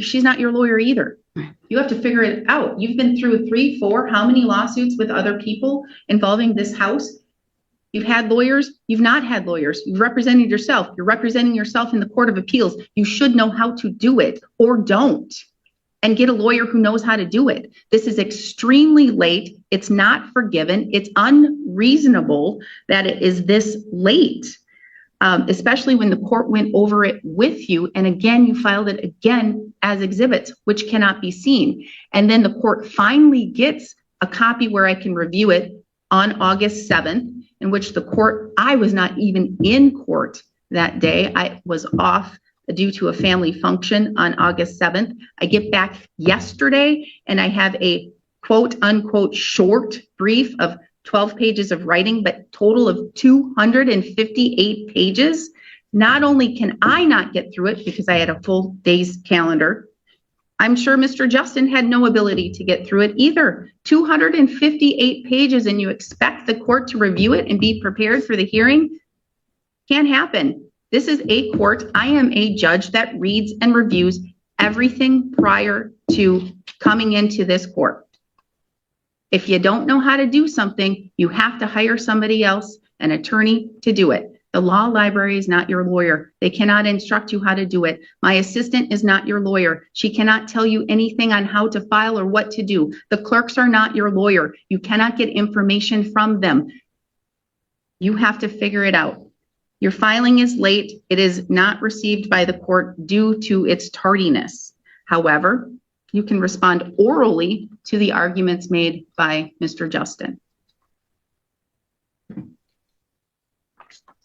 she's not your lawyer either. You have to figure it out. You've been through 3, 4, how many lawsuits with other people involving this house? You've had lawyers. You've not had lawyers. You've represented yourself. You're representing yourself in the Court of Appeals. You should know how to do it, or don't, and get a lawyer who knows how to do it. This is extremely late. It's not forgiven. It's unreasonable that it is this late, especially when the court went over it with you. And again, you filed it again as exhibits, which cannot be seen. And then the court finally gets a copy where I can review it on August 7th, in which the court, I was not even in court that day. I was off due to a family function on August 7th. I get back yesterday and I have a quote unquote short brief of 12 pages of writing, but total of 258 pages. Not only can I not get through it because I had a full day's calendar, I'm sure Mr. Justin had no ability to get through it either. 258 pages, and you expect the court to review it and be prepared for the hearing? Can't happen. This is a court. I am a judge that reads and reviews everything prior to coming into this court. If you don't know how to do something, you have to hire somebody else, an attorney, to do it. The law library is not your lawyer. They cannot instruct you how to do it. My assistant is not your lawyer. She cannot tell you anything on how to file or what to do. The clerks are not your lawyer. You cannot get information from them. You have to figure it out. Your filing is late. It is not received by the court due to its tardiness. However, you can respond orally to the arguments made by Mr. Justin.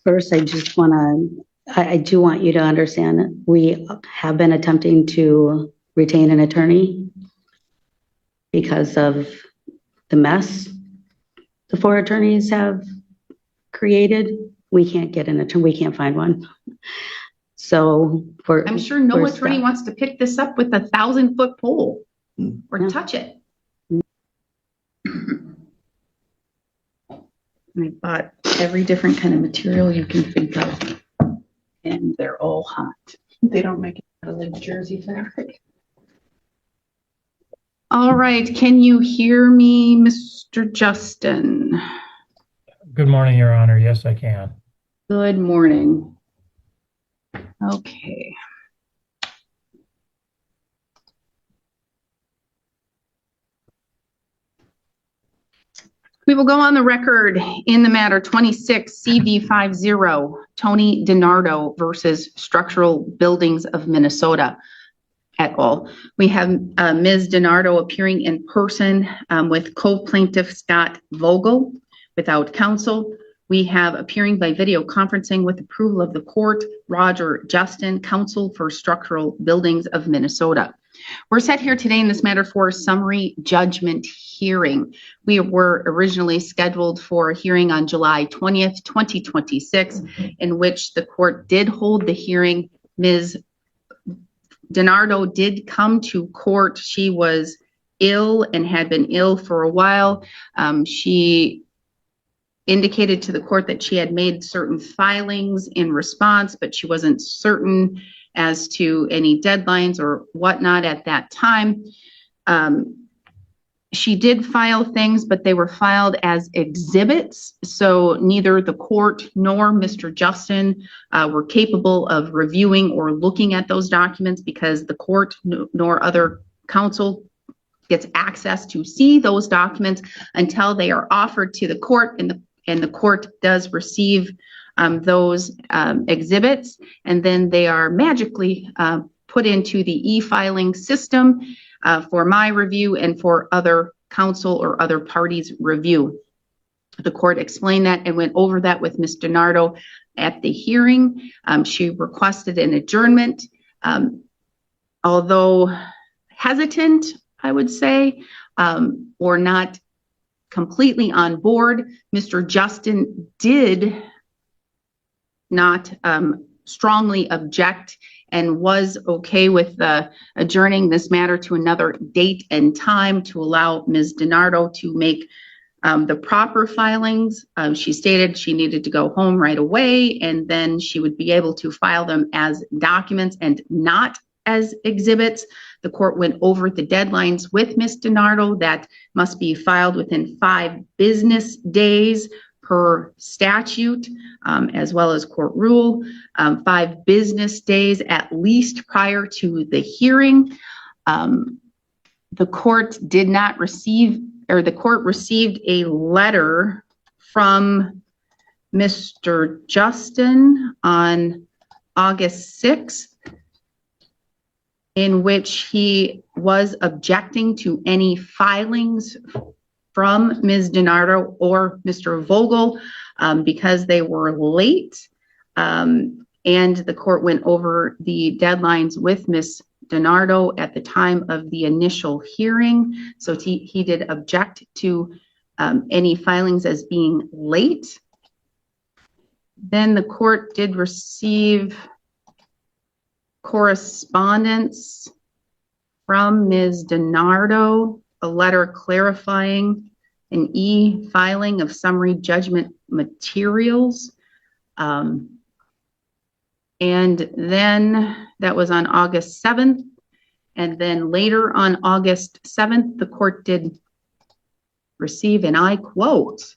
First, I just want to, I do want you to understand, we have been attempting to retain an attorney because of the mess the 4 attorneys have created. We can't get an attorney, we can't find one. So I'm sure no attorney wants to pick this up with a 1,000-foot pole or touch it. I bought every different kind of material you can think of, and they're all hot. They don't make it out of like Jersey fabric. All right, can you hear me, Mr. Justin? Good morning, Your Honor. Yes, I can. Good morning. Okay. We will go on the record in the matter 26 CV50, Tony DiNardo versus Structural Buildings of Minnesota et al. We have Ms. DiNardo appearing in person with co-plaintiff Scott Vogel without counsel. We have appearing by video conferencing with approval of the court, Roger Justin, counsel for Structural Buildings of Minnesota. We're set here today in this matter for a summary judgment hearing. We were originally scheduled for a hearing on July 20th, 2026, in which the court did hold the hearing. Ms. DiNardo did come to court. She was ill and had been ill for a while. She indicated to the court that she had made certain filings in response, but she wasn't certain as to any deadlines or whatnot at that time. She did file things, but they were filed as exhibits, so neither the court nor Mr. Justin were capable of reviewing or looking at those documents because the court nor other counsel gets access to see those documents until they are offered to the court, and the court does receive those exhibits, and then they are magically put into the e-filing system for my review and for other counsel or other parties' review. The court explained that and went over that with Ms. DiNardo at the hearing. She requested an adjournment. Although hesitant, I would say, or not completely on board, Mr. Justin did not strongly object and was okay with adjourning this matter to another date and time to allow Ms. DiNardo to make the proper filings. She stated she needed to go home right away, and then she would be able to file them as documents and not as exhibits. The court went over the deadlines with Ms. DiNardo that must be filed within 5 business days per statute, as well as court rule, 5 business days at least prior to the hearing. The court did not receive, or the court received a letter from Mr. Justin on August 6th, in which he was objecting to any filings from Ms. DiNardo or Mr. Vogel because they were late. And the court went over the deadlines with Ms. DiNardo at the time of the initial hearing. So he did object to any filings as being late. Then the court did receive correspondence from Ms. DiNardo, a letter clarifying an e-filing of summary judgment materials. And then that was on August 7th. And then later on August 7th, the court did receive, and I quote,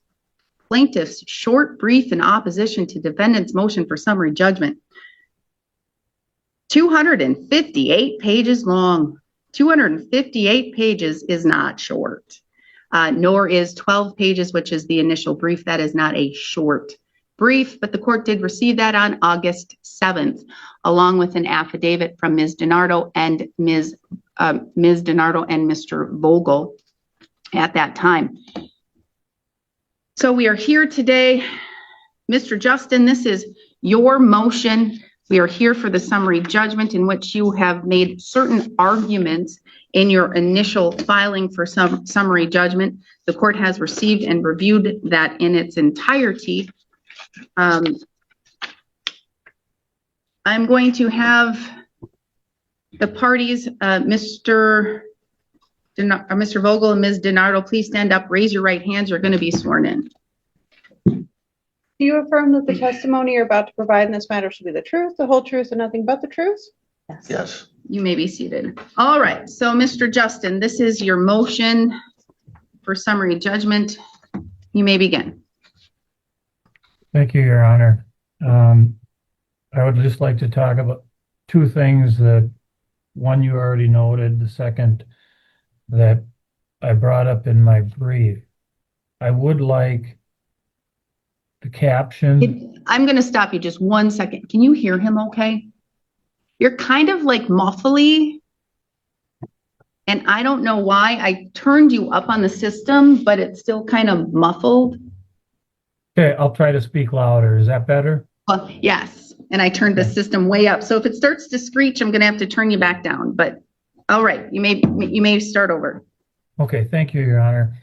plaintiff's short brief in opposition to defendant's motion for summary judgment. 258 pages long. 258 pages is not short, nor is 12 pages, which is the initial brief. That is not a short brief, but the court did receive that on August 7th, along with an affidavit from Ms. DiNardo and Ms. DiNardo and Mr. Vogel at that time. So we are here today. Mr. Justin, this is your motion. We are here for the summary judgment in which you have made certain arguments in your initial filing for some summary judgment. The court has received and reviewed that in its entirety. I'm going to have the parties, Mr. Vogel and Ms. DiNardo, please stand up, raise your right hands. You're going to be sworn in. Do you affirm that the testimony you're about to provide in this matter should be the truth, the whole truth, and nothing but the truth? Yes. You may be seated. All right. So, Mr. Justin, this is your motion for summary judgment. You may begin. Thank you, Your Honor. I would just like to talk about 2 things. That one you already noted, the second that I brought up in my brief. I would like the caption. I'm going to stop you just 1 second. Can you hear him okay? You're kind of like muffly, and I don't know why. I turned you up on the system, but it's still kind of muffled. Okay, I'll try to speak louder. Is that better? Well, yes, and I turned the system way up. So if it starts to screech, I'm going to have to turn you back down. But all right, you may start over. Okay, thank you, Your Honor.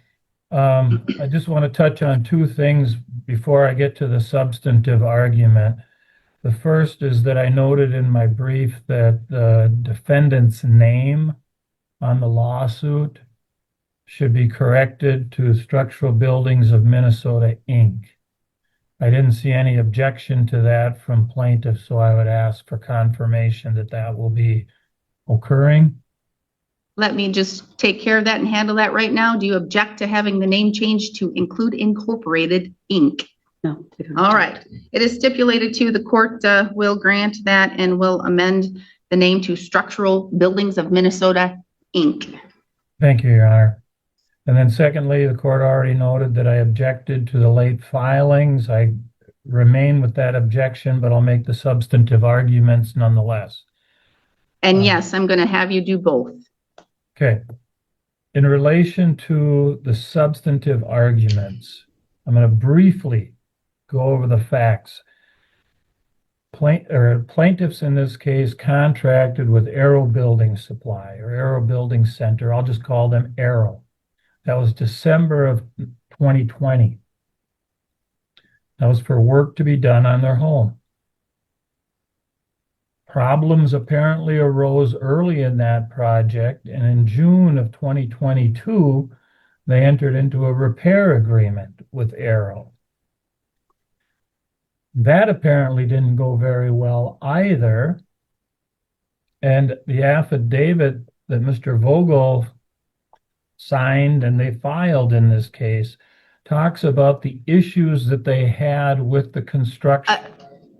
I just want to touch on 2 things before I get to the substantive argument. The first is that I noted in my brief that the defendant's name on the lawsuit should be corrected to Structural Buildings of Minnesota, Inc. I didn't see any objection to that from plaintiffs, so I would ask for confirmation that that will be occurring. Let me just take care of that and handle that right now. Do you object to having the name changed to include Incorporated, Inc.? No. we don't. All right. It is stipulated to the court will grant that and will amend the name to Structural Buildings of Minnesota, Inc. Thank you, Your Honor. And then secondly, the court already noted that I objected to the late filings. I remain with that objection, but I'll make the substantive arguments nonetheless. And yes, I'm going to have you do both. Okay. In relation to the substantive arguments, I'm going to briefly go over the facts. Plaintiffs in this case contracted with Aero Building Supply or Aero Building Center. I'll just call them Aero. That was December of 2020. That was for work to be done on their home. Problems apparently arose early in that project, and in June of 2022, they entered into a repair agreement with Aero. That apparently didn't go very well either, And the affidavit that Mr. Vogel signed and they filed in this case talks about the issues that they had with the construction.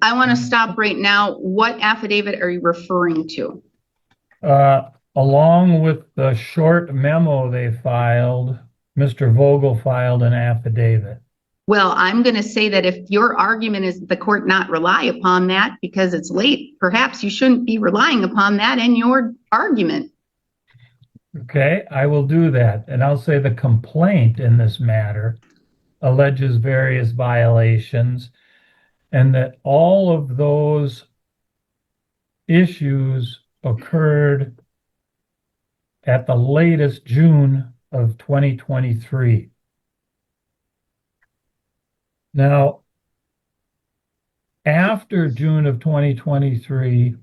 I want to stop right now. What affidavit are you referring to? Along with the short memo they filed, Mr. Vogel filed an affidavit. Well, I'm going to say that if your argument is the court not rely upon that because it's late, perhaps you shouldn't be relying upon that in your argument. Okay, I will do that. And I'll say the complaint in this matter alleges various violations and that all of those issues occurred at the latest June of 2023. Now, after June of 2023,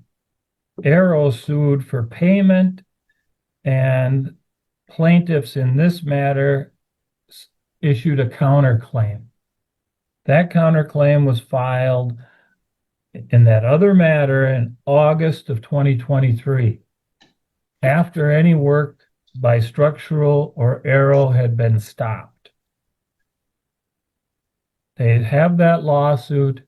Arrow sued for payment, and plaintiffs in this matter issued a counterclaim. That counterclaim was filed in that other matter in August of 2023, after any work by Structural or Arrow had been stopped. They have that lawsuit.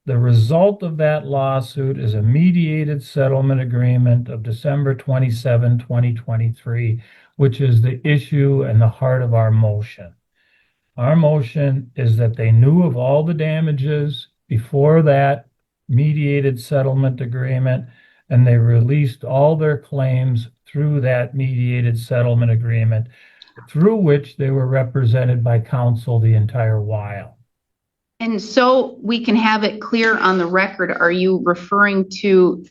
The result of that lawsuit is a mediated settlement agreement of December 27, 2023, which is the issue and the heart of our motion. Our motion is that they knew of all the damages before that mediated settlement agreement, and they released all their claims through that mediated settlement agreement, through which they were represented by counsel the entire while. And so we can have it clear on the record, are you referring to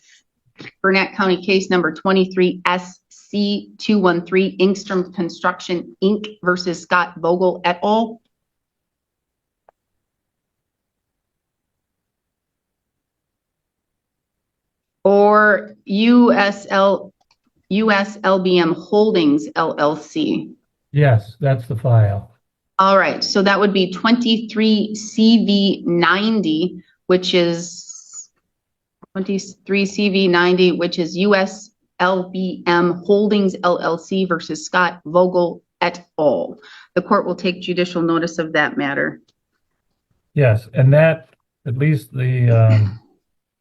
Burnett County case number 23 SC213 Ingstrom Construction Inc. versus Scott Vogel et al.? Or USLBM Holdings LLC? Yes, that's the file. All right, so that would be 23 CV90, which is 23 CV90, which is USLBM Holdings LLC versus Scott Vogel et al. The court will take judicial notice of that matter. Yes, and that, at least the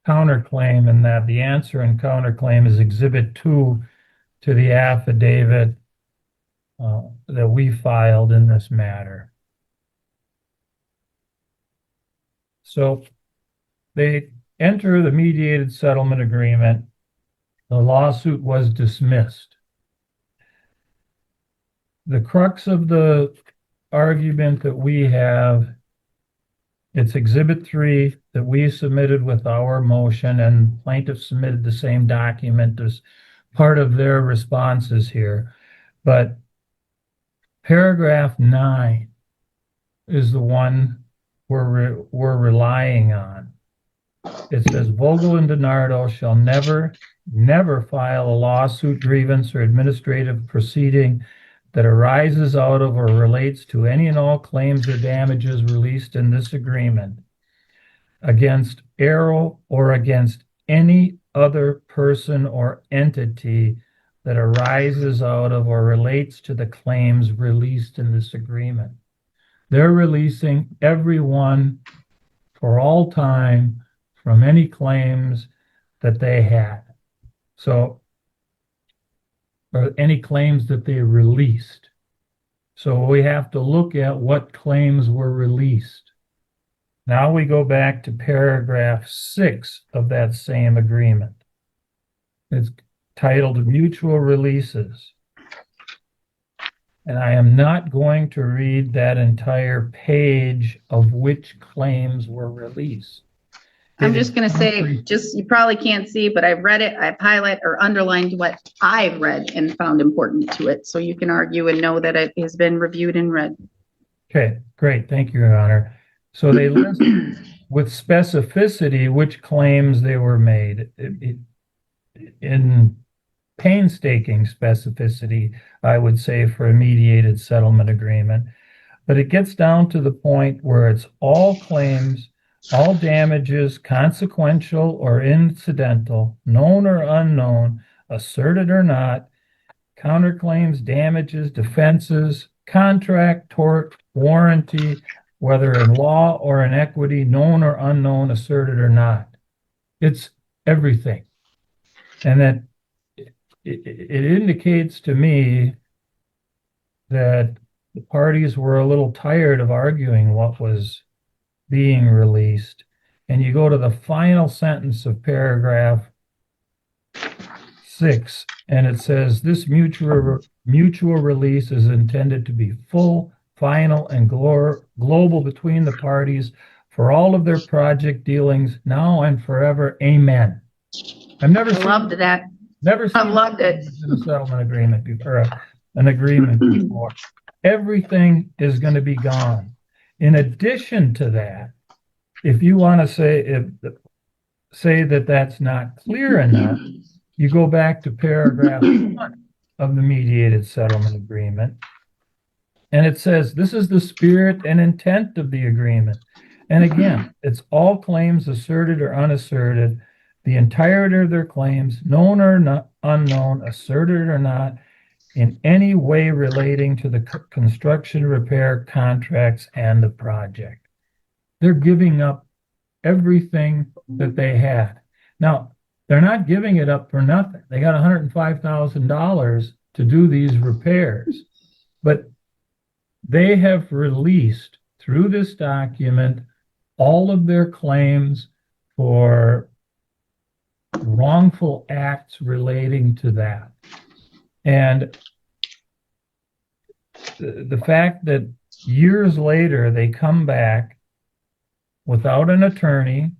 counterclaim, and that the answer and counterclaim is Exhibit 2 to the affidavit that we filed in this matter. So they enter the mediated settlement agreement. The lawsuit was dismissed. The crux of the argument that we have, it's Exhibit 3 that we submitted with our motion, and plaintiffs submitted the same document as part of their responses here. But paragraph 9 is the one we're relying on. It says Vogel and DiNardo shall never file a lawsuit, grievance, or administrative proceeding that arises out of or relates to any and all claims or damages released in this agreement against Arrow or against any other person or entity that arises out of or relates to the claims released in this agreement. They're releasing everyone for all time from any claims that they had. So, or any claims that they released. So we have to look at what claims were released. Now we go back to paragraph 6 of that same agreement. It's titled Mutual Releases. And I am not going to read that entire page of which claims were released. I'm just going to say, you probably can't see, but I've read it, I've highlighted or underlined what I've read and found important to it. So you can argue and know that it has been reviewed and read. Okay, great. Thank you, Your Honor. So they list with specificity which claims they were made. In painstaking specificity, I would say, for a mediated settlement agreement. But it gets down to the point where it's all claims all damages, consequential or incidental, known or unknown, asserted or not, counterclaims, damages, defenses, contract, tort, warranty, whether in law or in equity, known or unknown, asserted or not. It's everything. And that it indicates to me that the parties were a little tired of arguing what was being released. And you go to the final sentence of paragraph 6, and it says, this mutual release is intended to be full, final, and global between the parties for all of their project dealings now and forever. Amen. I've never I loved that. Never seen I loved it. in a settlement agreement before, an agreement before. Everything is going to be gone. In addition to that, if you want to say that that's not clear enough, you go back to paragraph 1 of the mediated settlement agreement, and it says, this is the spirit and intent of the agreement. And again, it's all claims asserted or unasserted, the entirety of their claims, known or not, unknown, asserted or not, in any way relating to the construction, repair, contracts, and the project. They're giving up everything that they had. Now, they're not giving it up for nothing. They got $105,000 to do these repairs, but they have released through this document all of their claims for wrongful acts relating to that. And the fact that years later they come back without an attorney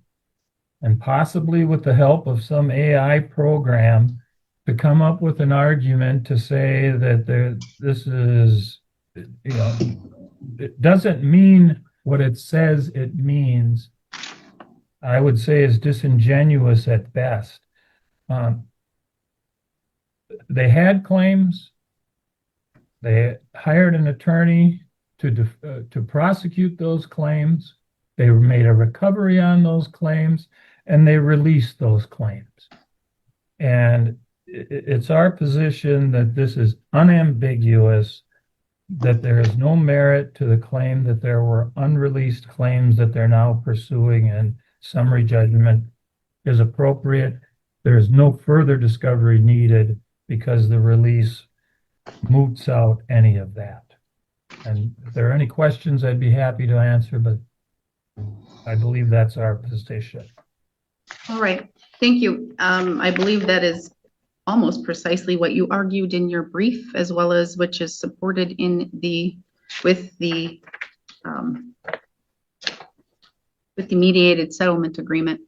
and possibly with the help of some AI program to come up with an argument to say that this is, it doesn't mean what it says it means, I would say is disingenuous at best. They had claims. They hired an attorney to prosecute those claims. They made a recovery on those claims, and they released those claims. And it's our position that this is unambiguous, that there is no merit to the claim that there were unreleased claims that they're now pursuing, and summary judgment is appropriate. There is no further discovery needed because the release moots out any of that. And if there are any questions, I'd be happy to answer, but I believe that's our position. All right, thank you. I believe that is almost precisely what you argued in your brief, as well as which is supported in with the mediated settlement agreement.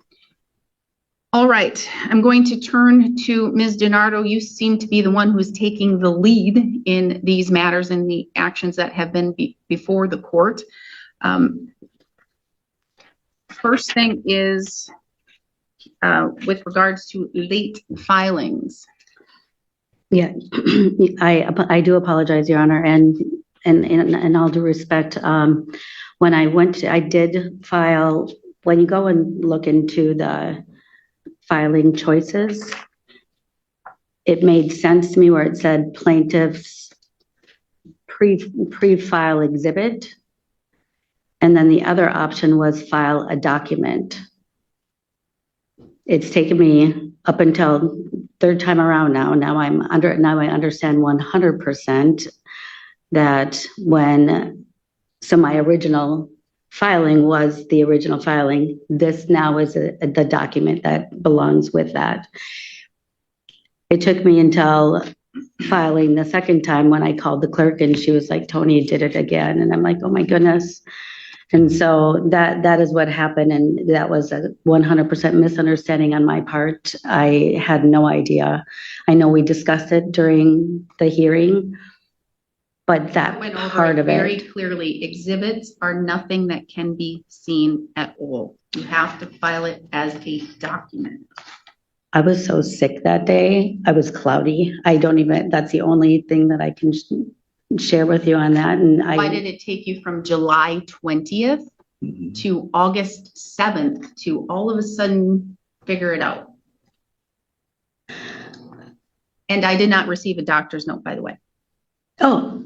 All right, I'm going to turn to Ms. DiNardo. You seem to be the one who's taking the lead in these matters and the actions that have been before the court. First thing is with regards to late filings. Yeah, I do apologize, Your Honor, and in all due respect, when I did file, when you go and look into the filing choices, it made sense to me where it said plaintiff's pre-file exhibit, and then the other option was file a document. It's taken me up until third time around now. Now I understand 100% that my original filing was the original filing. This now is the document that belongs with that. It took me until filing the second time when I called the clerk and she was like, Tony did it again. And I'm like, oh my goodness. And so that is what happened. And that was a 100% misunderstanding on my part. I had no idea. I know we discussed it during the hearing, but that went over part it of very it. clearly. Exhibits are nothing that can be seen at all. You have to file it as a document. I was so sick that day. I was cloudy. That's the only thing that I can share with you on that. And Why did it take you from July 20th to August 7th to all of a sudden figure it out. And I did not receive a doctor's note, by the way. Oh,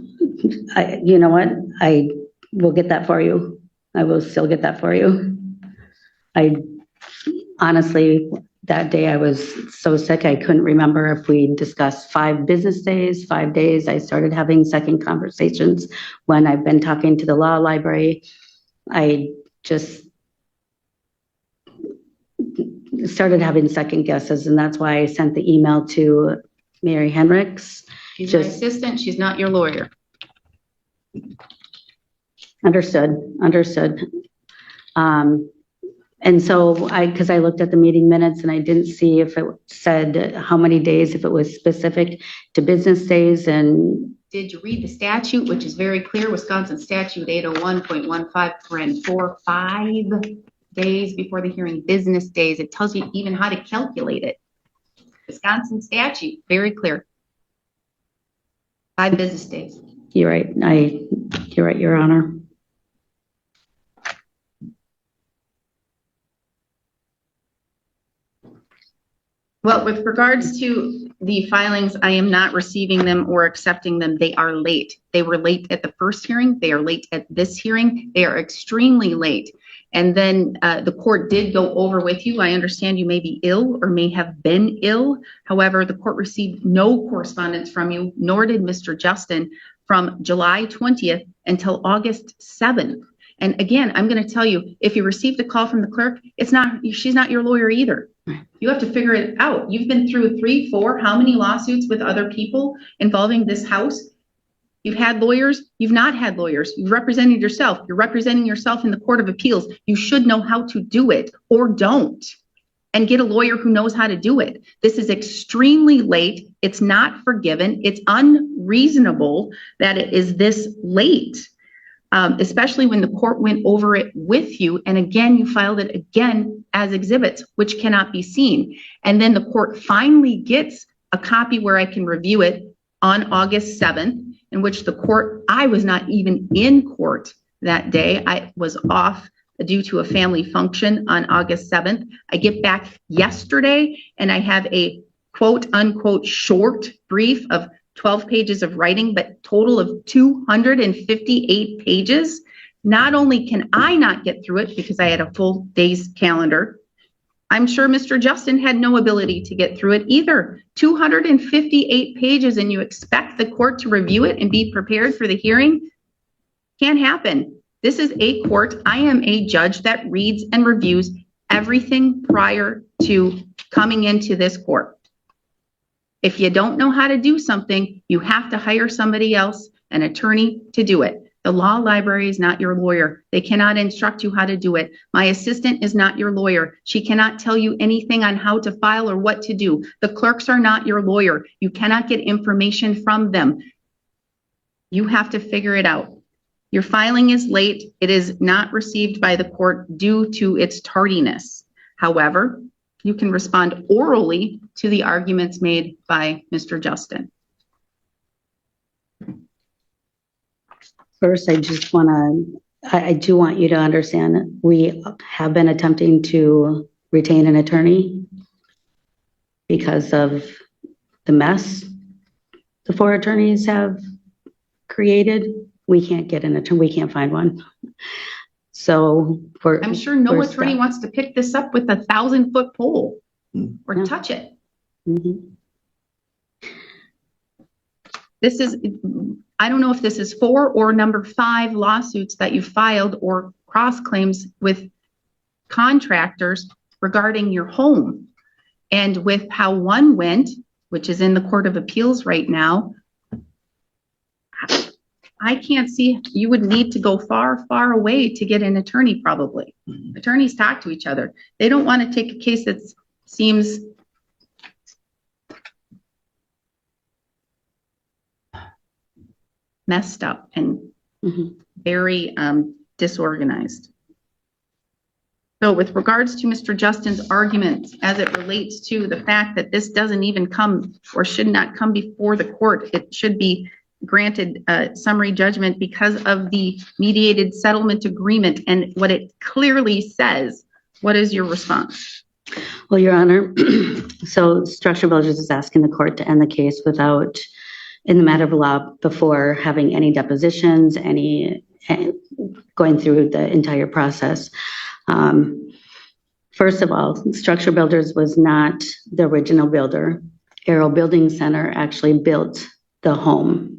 you know what? I will get that for you. I will still get that for you. I honestly, that day I was so sick, I couldn't remember if we discussed 5 business days, 5 days. I started having second conversations when I've been talking to the law library. I just started having second guesses, and that's why I sent the email to Mary Henricks. She's your assistant, she's not your lawyer. Understood. And so because I looked at the meeting minutes and I didn't see if it said how many days, if it was specific to business days. And did you read the statute, which is very clear, Wisconsin statute 801.15, 5 days before the hearing, business days. It tells you even how to calculate it. Wisconsin statute, very clear. 5 business days. You're right. You're right, Your Honor. Well, with regards to the filings, I am not receiving them or accepting them. They are late. They were late at the first hearing. They are late at this hearing. They are extremely late. And then the court did go over with you. I understand you may be ill or may have been ill. However, the court received no correspondence from you, nor did Mr. Justin, from July 20th until August 7th. And again, I'm going to tell you, if you received a call from the clerk, she's not your lawyer either. You have to figure it out. You've been through 3, 4, how many lawsuits with other people involving this house? You've had lawyers. You've not had lawyers. You've represented yourself. You're representing yourself in the Court of Appeals. You should know how to do it, or don't, and get a lawyer who knows how to do it. This is extremely late. It's not forgiven. It's unreasonable that it is this late. Especially when the court went over it with you. And again, you filed it again as exhibits, which cannot be seen. And then the court finally gets a copy where I can review it on August 7th, in which I was not even in court that day. I was off due to a family function on August 7th. I get back yesterday and I have a quote unquote short brief of 12 pages of writing, but total of 258 pages. Not only can I not get through it because I had a full day's calendar, I'm sure Mr. Justin had no ability to get through it either. 258 pages, and you expect the court to review it and be prepared for the hearing? Can't happen. This is a court. I am a judge that reads and reviews everything prior to coming into this court. If you don't know how to do something, you have to hire somebody else, an attorney, to do it. The law library is not your lawyer. They cannot instruct you how to do it. My assistant is not your lawyer. She cannot tell you anything on how to file or what to do. The clerks are not your lawyer. You cannot get information from them. You have to figure it out. Your filing is late. It is not received by the court due to its tardiness. However, you can respond orally to the arguments made by Mr. Justin. First, I do want you to understand that we have been attempting to retain an attorney because of the mess the 4 attorneys have created. We can't get an attorney. We can't find one. So I'm sure no attorney wants to pick this up with a 1,000-foot pole or touch it. Mm-hmm. This is, I don't know if this is 4 or number 5 lawsuits that you filed or cross claims with contractors regarding your home. And with how one went, which is in the Court of Appeals right now, I can't see, you would need to go far, far away to get an attorney probably. Attorneys talk to each other. They don't want to take a case that seems messed up and very disorganized. So with regards to Mr. Justin's argument as it relates to the fact that this doesn't even come or should not come before the court, it should be granted summary judgment because of the mediated settlement agreement and what it clearly says. What is your response? Well, Your Honor, so Structural Builders is asking the court to end the case without, in the matter of law, before having any depositions, going through the entire process. First of all, Structural Builders was not the original builder. Arrow Building Center actually built the home.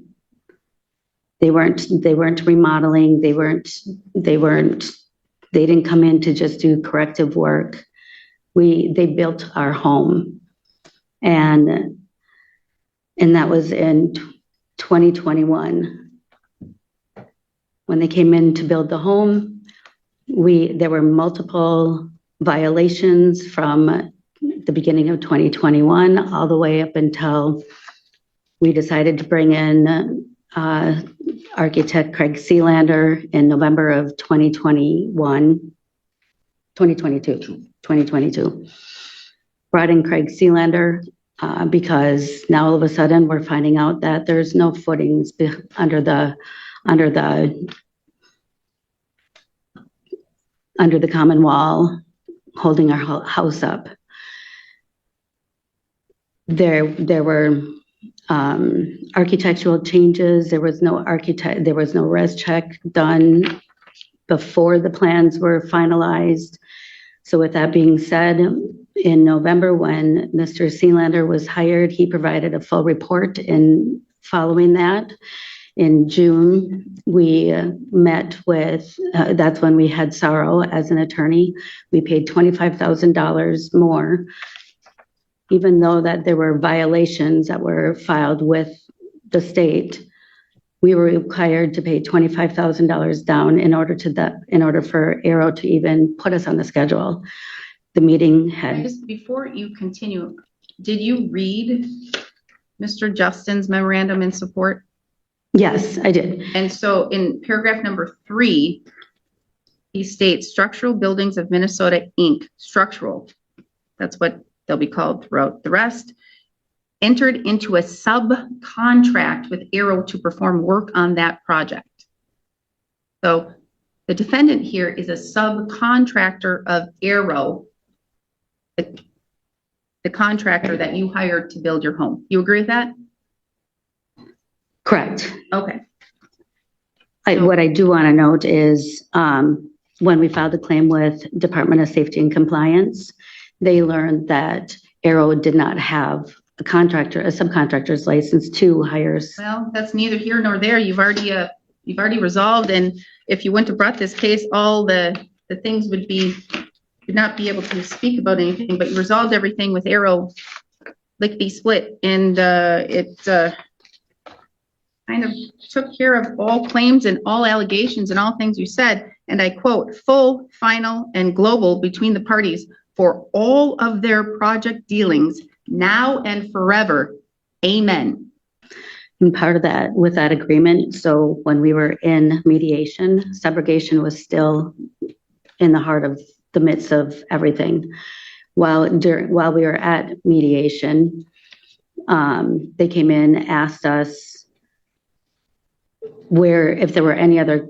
They weren't remodeling. They didn't come in to just do corrective work. They built our home. And that was in 2021. When they came in to build the home, there were multiple violations from the beginning of 2021 all the way up until we decided to bring in architect Craig Sealander in November of 2022. Brought in Craig Sealander because now all of a sudden we're finding out that there's no footings under the common wall holding our house up. There were architectural changes. There was no res check done before the plans were finalized. So with that being said, in November, when Mr. Sealander was hired, he provided a full report. And following that, in June, we met with, that's when we had Sorrow as an attorney. We paid $25,000 more, even though that there were violations that were filed with the state. We were required to pay $25,000 down in order for Arrow to even put us on the schedule. The meeting had. Just before you continue, did you read Mr. Justin's memorandum in support? Yes, I did. And so in paragraph number 3, he states Structural Buildings of Minnesota, Inc., structural. That's what they'll be called throughout the rest. Entered into a subcontract with Arrow to perform work on that project. So the defendant here is a subcontractor of Arrow, the contractor that you hired to build your home. You agree with that? Correct. Okay. What I do want to note is when we filed the claim with Department of Safety and Compliance, they learned that Arrow did not have a subcontractor's license to hire. Well, that's neither here nor there. You've already resolved, and if you wouldn't have brought this case, all the things would not be able to speak about anything, but you resolved everything with Arrow lickety split, and it kind of took care of all claims and all allegations and all things you said, and I quote, full, final, and global between the parties for all of their project dealings now and forever. Amen. And part of that, with that agreement, so when we were in mediation, subrogation was still in the heart of the midst of everything. While we were at mediation, they came in, asked us if there were any other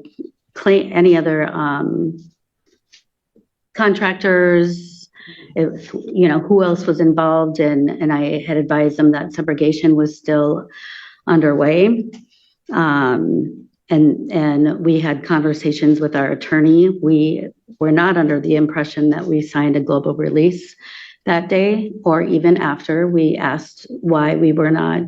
contractors, who else was involved, and I had advised them that subrogation was still underway. And we had conversations with our attorney. We were not under the impression that we signed a global release that day, or even after. We asked why we were not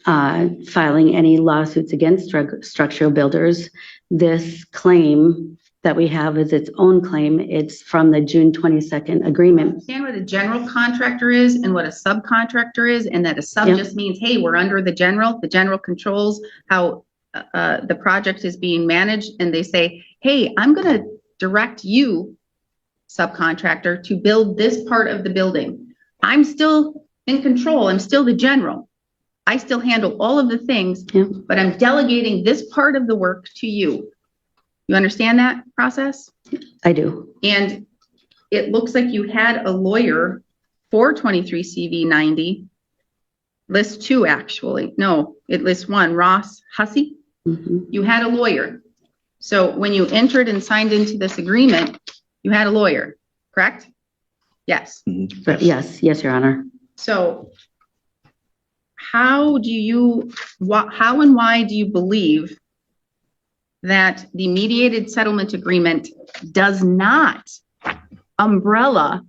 filing any lawsuits against structural builders. This claim that we have is its own claim. It's from the June 22nd agreement. Understand what a general contractor is and what a subcontractor is, and that a sub just means, hey, we're under the general. The general controls how the project is being managed, and they say, hey, I'm going to direct you, subcontractor, to build this part of the building. I'm still in control. I'm still the general. I still handle all of the things, but I'm delegating this part of the work to you. You understand that process? I do. And it looks like you had a lawyer for 23 CV 90 lists two, actually. No, it lists one, Ross Hussey. Mhm. You had a lawyer. So when you entered and signed into this agreement, you had a lawyer, correct? Yes. But yes, Your Honor. So how and why do you believe that the mediated settlement agreement does not umbrella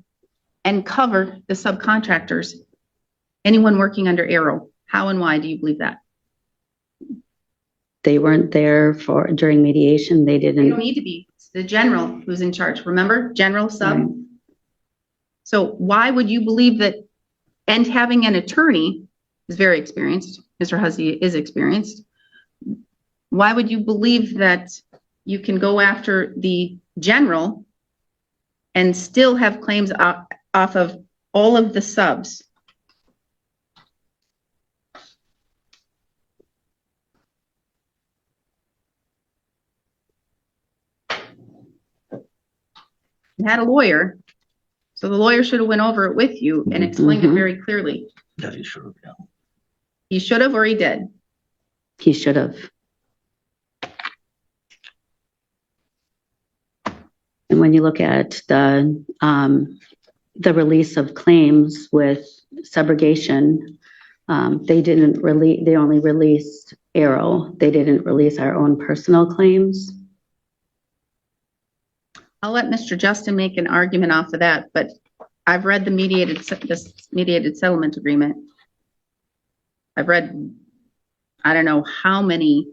and cover the subcontractors, anyone working under Arrow? How and why do you believe that? They weren't there during mediation. They They don't didn't. need to be. It's the general who's in charge. Remember, general sub? Right. So why would you believe that, and having an attorney is very experienced, Mr. Hussey is experienced, why would you believe that you can go after the general and still have claims off of all of the subs? You had a lawyer, so the lawyer should have went over it with you and explained it very clearly. That he should have, yeah. He should have, or he did. He should have. And when you look at the release of claims with subrogation, they only released Arrow. They didn't release our own personal claims. I'll let Mr. Justin make an argument off of that, but I've read this mediated settlement agreement. I've read, I don't know how many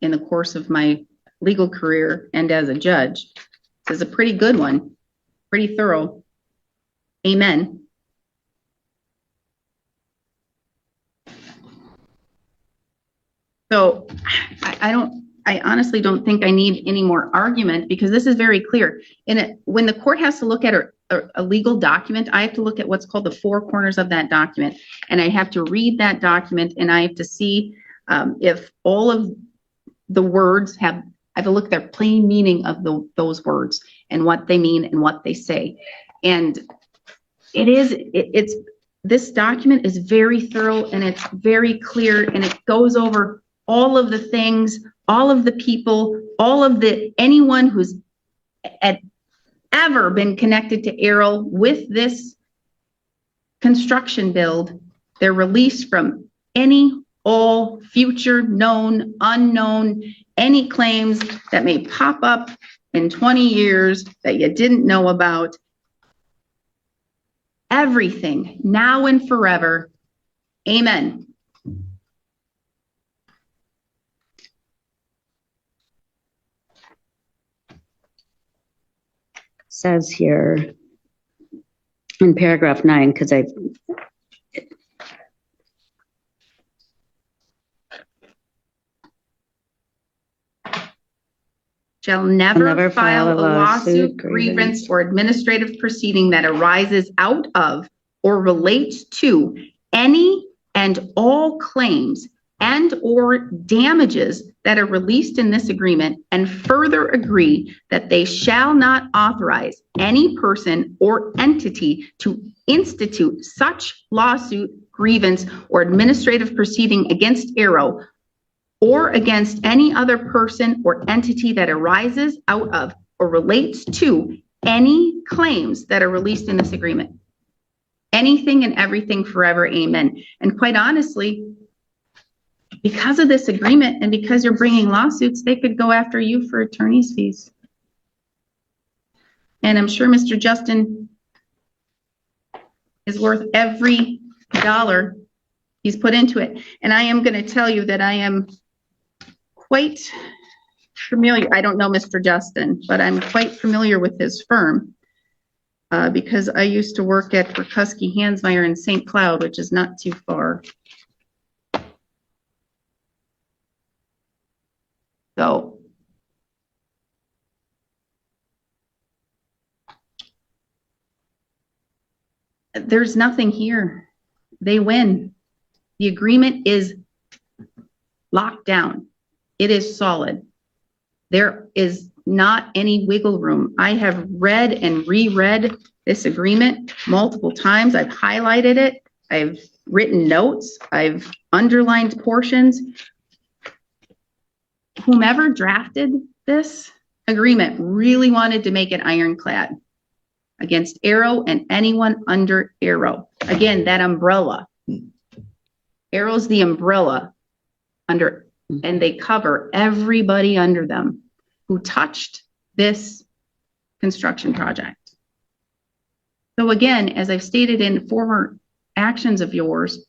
in the course of my legal career and as a judge. This is a pretty good one, pretty thorough. Amen. So I honestly don't think I need any more argument because this is very clear. When the court has to look at a legal document, I have to look at what's called the four corners of that document. And I have to read that document and I have to see if all of the words I have to look at their plain meaning of those words and what they mean and what they say. And this document is very thorough and it's very clear and it goes over all of the things, all of the people, anyone who's ever been connected to Arrow with this construction build. They're released from all future known, unknown, any claims that may pop up in 20 years that you didn't know about. Everything now and forever. Amen. Says here in paragraph 9, because Shall never file a lawsuit, grievance, or administrative proceeding that arises out of or relates to any and all claims and or damages that are released in this agreement, and further agree that they shall not authorize any person or entity to institute such lawsuit, grievance, or administrative proceeding against Arrow or against any other person or entity that arises out of or relates to any claims that are released in this agreement. Anything and everything forever, amen. And quite honestly, because of this agreement and because you're bringing lawsuits, they could go after you for attorney's fees. And I'm sure Mr. Justin is worth every dollar he's put into it. And I am going to tell you that I am quite familiar. I don't know Mr. Justin, but I'm quite familiar with his firm because I used to work at Burkuski Hansmeier in St. Cloud, which is not too far. So there's nothing here. They win. The agreement is locked down. It is solid. There is not any wiggle room. I have read and reread this agreement multiple times. I've highlighted it. I've written notes. I've underlined portions. Whomever drafted this agreement really wanted to make it ironclad against Arrow and anyone under Arrow. Again, that umbrella. Arrow's the umbrella under, and they cover everybody under them who touched this construction project. So again, as I've stated in former actions of yours,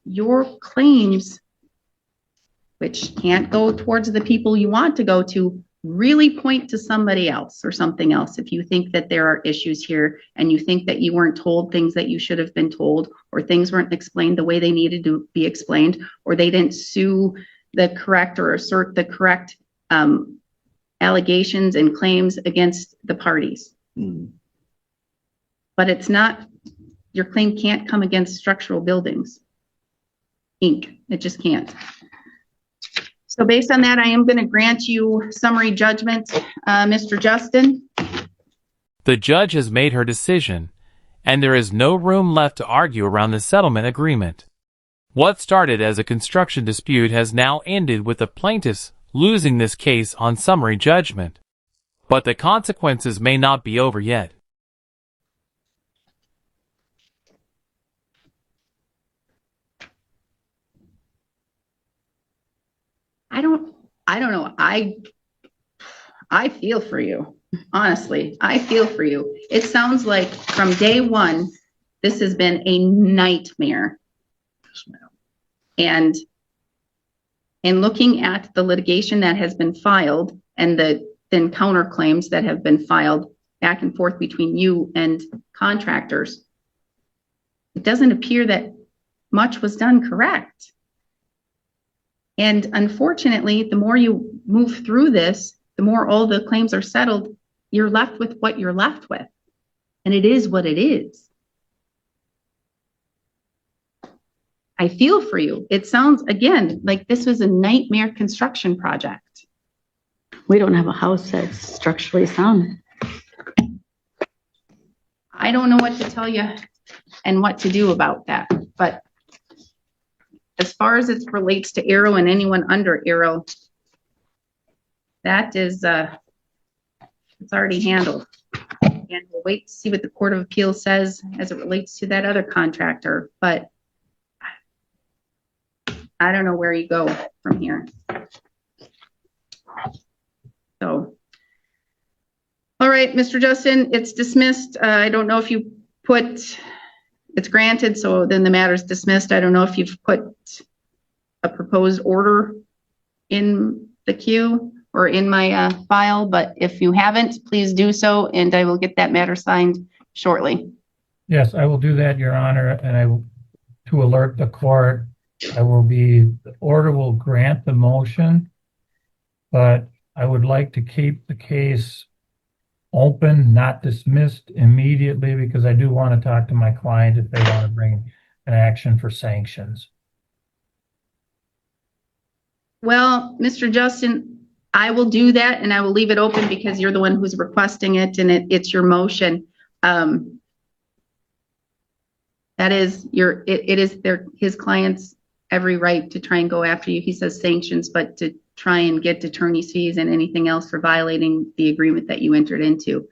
your claims, which can't go towards the people you want to go to, really point to somebody else or something else. If you think that there are issues here and you think that you weren't told things that you should have been told, or things weren't explained the way they needed to be explained, or they didn't sue the correct or assert the correct allegations and claims against the parties. But it's not, your claim can't come against Structural Buildings, Inc. It just can't. So based on that, I am going to grant you summary judgment, Mr. Justin. The judge has made her decision, and there is no room left to argue around the settlement agreement. What started as a construction dispute has now ended with the plaintiffs losing this case on summary judgment. But the consequences may not be over yet. I don't know. I feel for you. Honestly, I feel for you. It sounds like from day one, this has been a nightmare. And in looking at the litigation that has been filed and the then counterclaims that have been filed back and forth between you and contractors, it doesn't appear that much was done correct. And unfortunately, the more you move through this, the more all the claims are settled, you're left with what you're left with. And it is what it is. I feel for you. It sounds, again, like this was a nightmare construction project. We don't have a house that's structurally sound. I don't know what to tell you and what to do about that, but as far as it relates to Arrow and anyone under Arrow, that is, it's already handled. And we'll wait to see what the Court of Appeals says as it relates to that other contractor, but I don't know where you go from here. So, all right, Mr. Justin, it's dismissed. I don't know if you put, it's granted, so then the matter's dismissed. I don't know if you've put a proposed order in the queue or in my file, but if you haven't, please do so, and I will get that matter signed shortly. Yes, I will do that, Your Honor, and I will, to alert the court, the order will grant the motion, but I would like to keep the case open, not dismissed immediately, because I do want to talk to my client if they want to bring an action for sanctions. Well, Mr. Justin, I will do that, and I will leave it open because you're the one who's requesting it, and it's your motion. That is his client's every right to try and go after you. He says sanctions, but to try and get attorney's fees and anything else for violating the agreement that you entered into.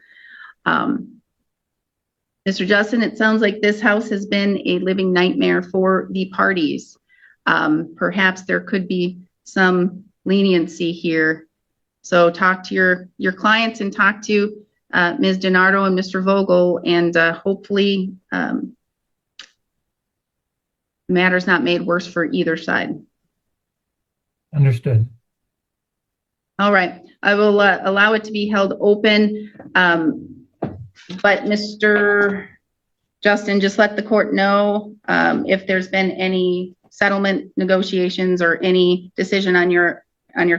Mr. Justin, it sounds like this house has been a living nightmare for the parties. Perhaps there could be some leniency here. So talk to your clients and talk to Ms. DiNardo and Mr. Vogel, and hopefully the matter's not made worse for either side. Understood. All right, I will allow it to be held open. But Mr. Justin, just let the court know if there's been any settlement negotiations or any decision on your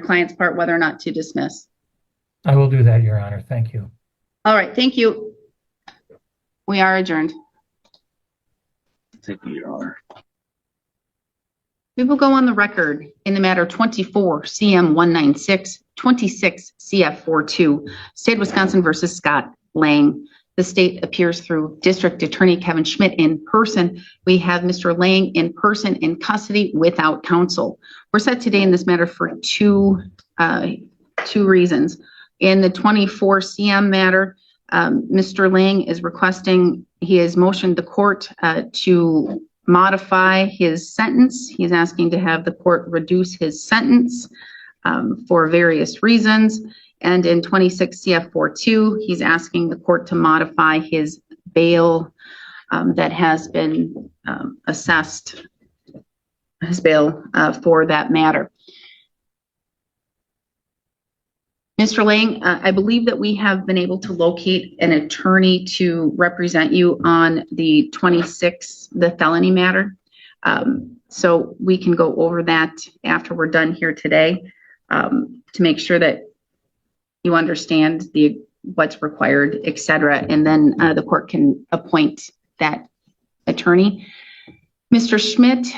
client's part whether or not to dismiss. I will do that, Your Honor. Thank you. All right, thank you. We are adjourned. Thank you, Your Honor. We will go on the record in the matter 24 CM 196 26 CF 42 State of Wisconsin versus Scott Lang. The state appears through District Attorney Kevin Schmidt in person. We have Mr. Lang in person in custody without counsel. We're set today in this matter for two reasons. In the 24 CM matter, Mr. Lang is requesting, he has motioned the court to modify his sentence. He's asking to have the court reduce his sentence for various reasons. And in 26 CF42, he's asking the court to modify his bail that has been assessed, his bail for that matter. Mr. Lang, I believe that we have been able to locate an attorney to represent you on the 26, the felony matter. So we can go over that after we're done here today to make sure that you understand what's required, et cetera, and then the court can appoint that attorney. Mr. Schmidt,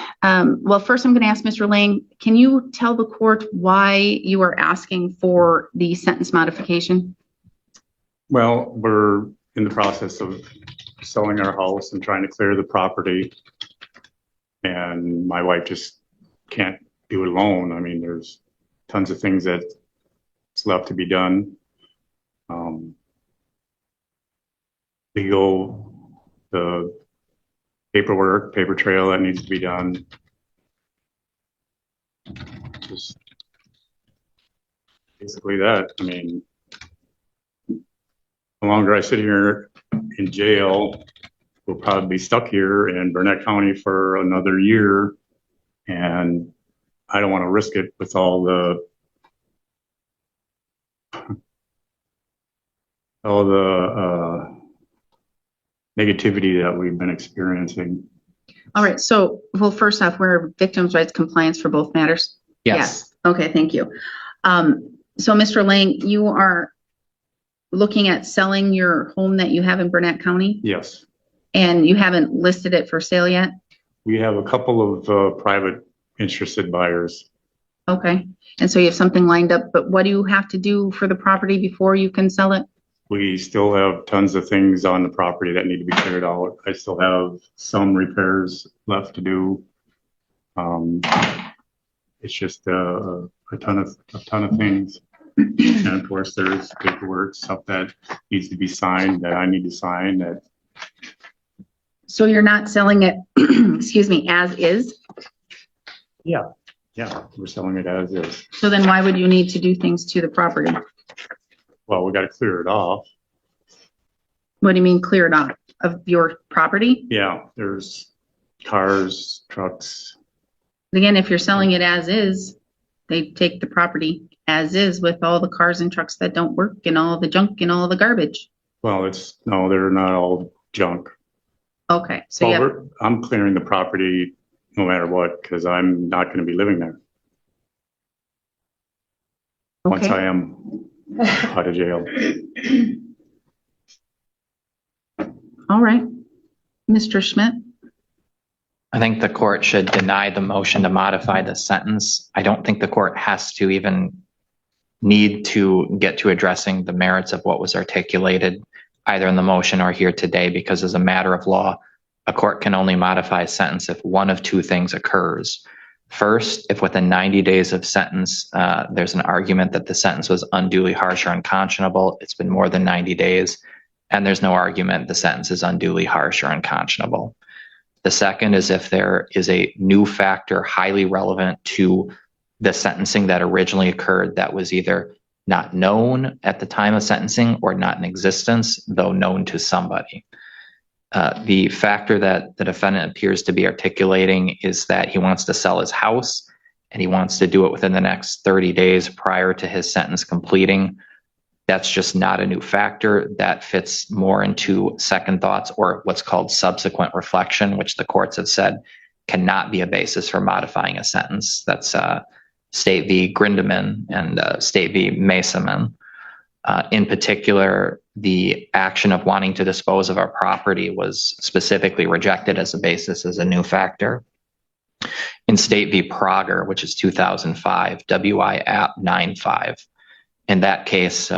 well, first I'm going to ask Mr. Lang, can you tell the court why you are asking for the sentence modification? Well, we're in the process of selling our house and trying to clear the property. And my wife just can't do it alone. I mean, there's tons of things that's left to be done. Legal, the paperwork, paper trail that needs to be done. Just basically that. I mean, the longer I sit here in jail, we'll probably be stuck here in Burnett County for another year. And I don't want to risk it with all the negativity that we've been experiencing. All right, so, well, first off, we're victims' rights compliance for both matters? Yes. Okay, thank you. So, Mr. Lang, you are looking at selling your home that you have in Burnett County? Yes. And you haven't listed it for sale yet? We have a couple of private interested buyers. Okay, and so you have something lined up, but what do you have to do for the property before you can sell it? We still have tons of things on the property that need to be cleared out. I still have some repairs left to do. It's just a ton of things. And of course, there's paperwork, stuff that needs to be signed that I need to sign. That. So you're not selling it, excuse me, as is? Yeah, we're selling it as is. So then why would you need to do things to the property? Well, we got to clear it off. What do you mean clear it off of your property? Yeah, there's cars, trucks. Again, if you're selling it as is, they take the property as is with all the cars and trucks that don't work and all the junk and all the garbage. Well, no, they're not all junk. Okay, so Well, yeah, I'm clearing the property no matter what, because I'm not going to be living there once I okay. am out of jail. All right, Mr. Schmidt. I think the court should deny the motion to modify the sentence. I don't think the court has to even need to get to addressing the merits of what was articulated either in the motion or here today, because as a matter of law, a court can only modify a sentence if one of two things occurs. First, if within 90 days of sentence, there's an argument that the sentence was unduly harsh or unconscionable, it's been more than 90 days, and there's no argument the sentence is unduly harsh or unconscionable. The second is if there is a new factor highly relevant to the sentencing that originally occurred that was either not known at the time of sentencing or not in existence, though known to somebody. The factor that the defendant appears to be articulating is that he wants to sell his house and he wants to do it within the next 30 days prior to his sentence completing. That's just not a new factor. That fits more into second thoughts or what's called subsequent reflection, which the courts have said cannot be a basis for modifying a sentence. That's State v. Grindeman and State v. Masaman. In particular, the action of wanting to dispose of our property was specifically rejected as a basis as a new factor. In State v. Prager, which is 2005, WI App 95. In that case,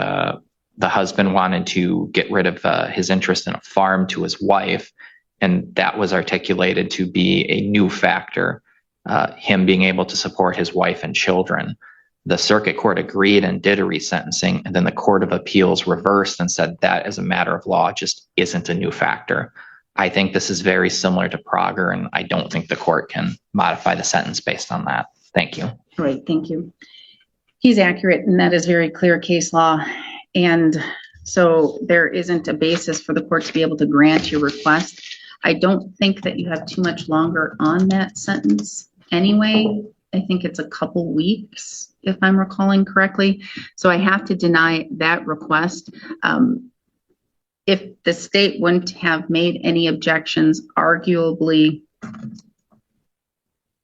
the husband wanted to get rid of his interest in a farm to his wife, and that was articulated to be a new factor, him being able to support his wife and children. The circuit court agreed and did a resentencing, and then the Court of Appeals reversed and said that as a matter of law just isn't a new factor. I think this is very similar to Prager, and I don't think the court can modify the sentence based on that. Thank you. Right, thank you. He's accurate, and that is very clear case law. And so there isn't a basis for the court to be able to grant your request. I don't think that you have too much longer on that sentence anyway. I think it's a couple weeks, if I'm recalling correctly. So I have to deny that request. If the state wouldn't have made any objections, arguably,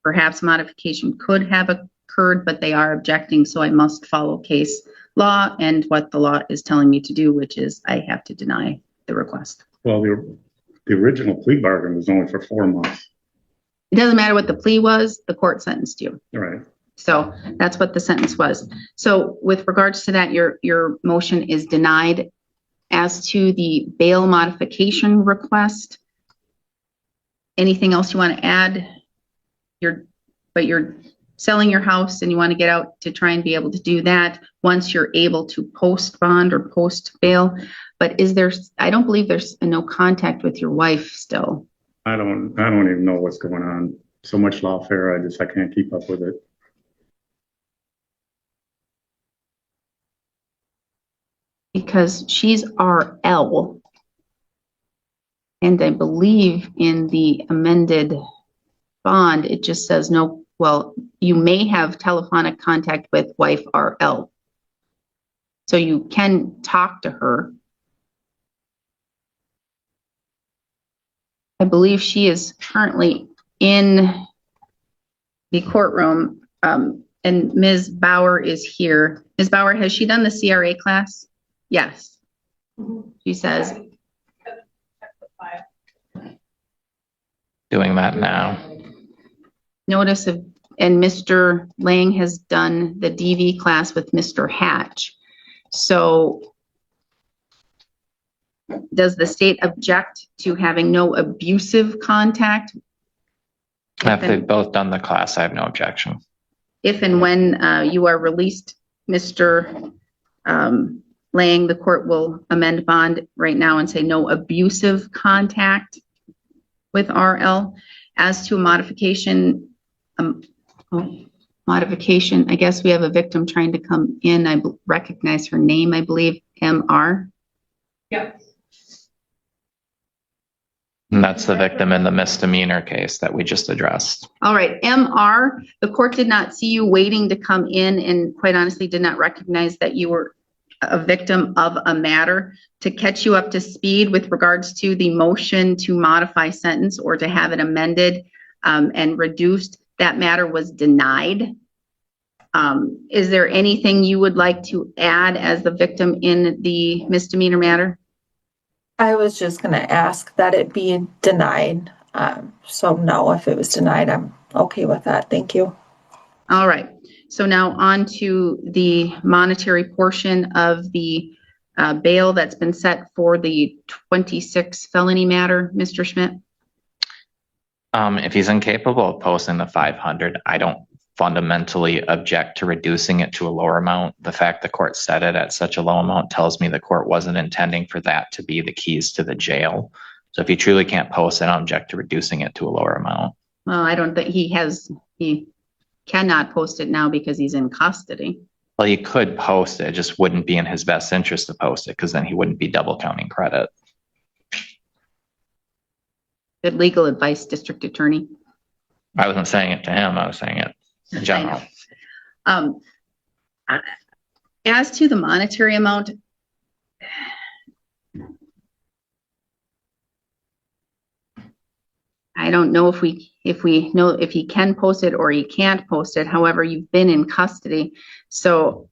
perhaps modification could have occurred, but they are objecting, so I must follow case law and what the law is telling me to do, which is I have to deny the request. Well, the original plea bargain was only for 4 months. It doesn't matter what the plea was, the court sentenced you. Right. So that's what the sentence was. So with regards to that, your motion is denied. As to the bail modification request, anything else you want to add? But you're selling your house and you want to get out to try and be able to do that once you're able to post bond or post bail. But I don't believe there's no contact with your wife still. I don't even know what's going on. So much lawfare, I can't keep up with it. Because she's RL. And I believe in the amended bond, it just says no, well, you may have telephonic contact with wife RL. So you can talk to her. I believe she is currently in the courtroom, and Ms. Bauer is here. Ms. Bauer, has she done the CRA class? Yes. She says. Doing that now. Notice of, and Mr. Lang has done the DV class with Mr. Hatch. So does the state object to having no abusive contact? If they've both done the class, I have no objection. If and when you are released, Mr. Lang, the court will amend bond right now and say no abusive contact with RL. As to a modification, I guess we have a victim trying to come in. I recognize her name, I believe, MR. Yep. And that's the victim in the misdemeanor case that we just addressed. All right, MR, the court did not see you waiting to come in and quite honestly did not recognize that you were a victim of a matter. To catch you up to speed with regards to the motion to modify sentence or to have it amended and reduced, that matter was denied. Is there anything you would like to add as the victim in the misdemeanor matter? I was just going to ask that it be denied. So no, if it was denied, I'm okay with that. Thank you. All right. So now on to the monetary portion of the bail that's been set for the 26 felony matter, Mr. Schmidt. If he's incapable of posting the 500, I don't fundamentally object to reducing it to a lower amount. The fact the court set it at such a low amount tells me the court wasn't intending for that to be the keys to the jail. So if he truly can't post, I don't object to reducing it to a lower amount. Well, I don't think he cannot post it now because he's in custody. Well, he could post it. It just wouldn't be in his best interest to post it because then he wouldn't be double counting credit. Good legal advice, district attorney. I wasn't saying it to him. I was saying it in general. As to the monetary amount, I don't know if we know if he can post it or he can't post it. However, you've been in custody. So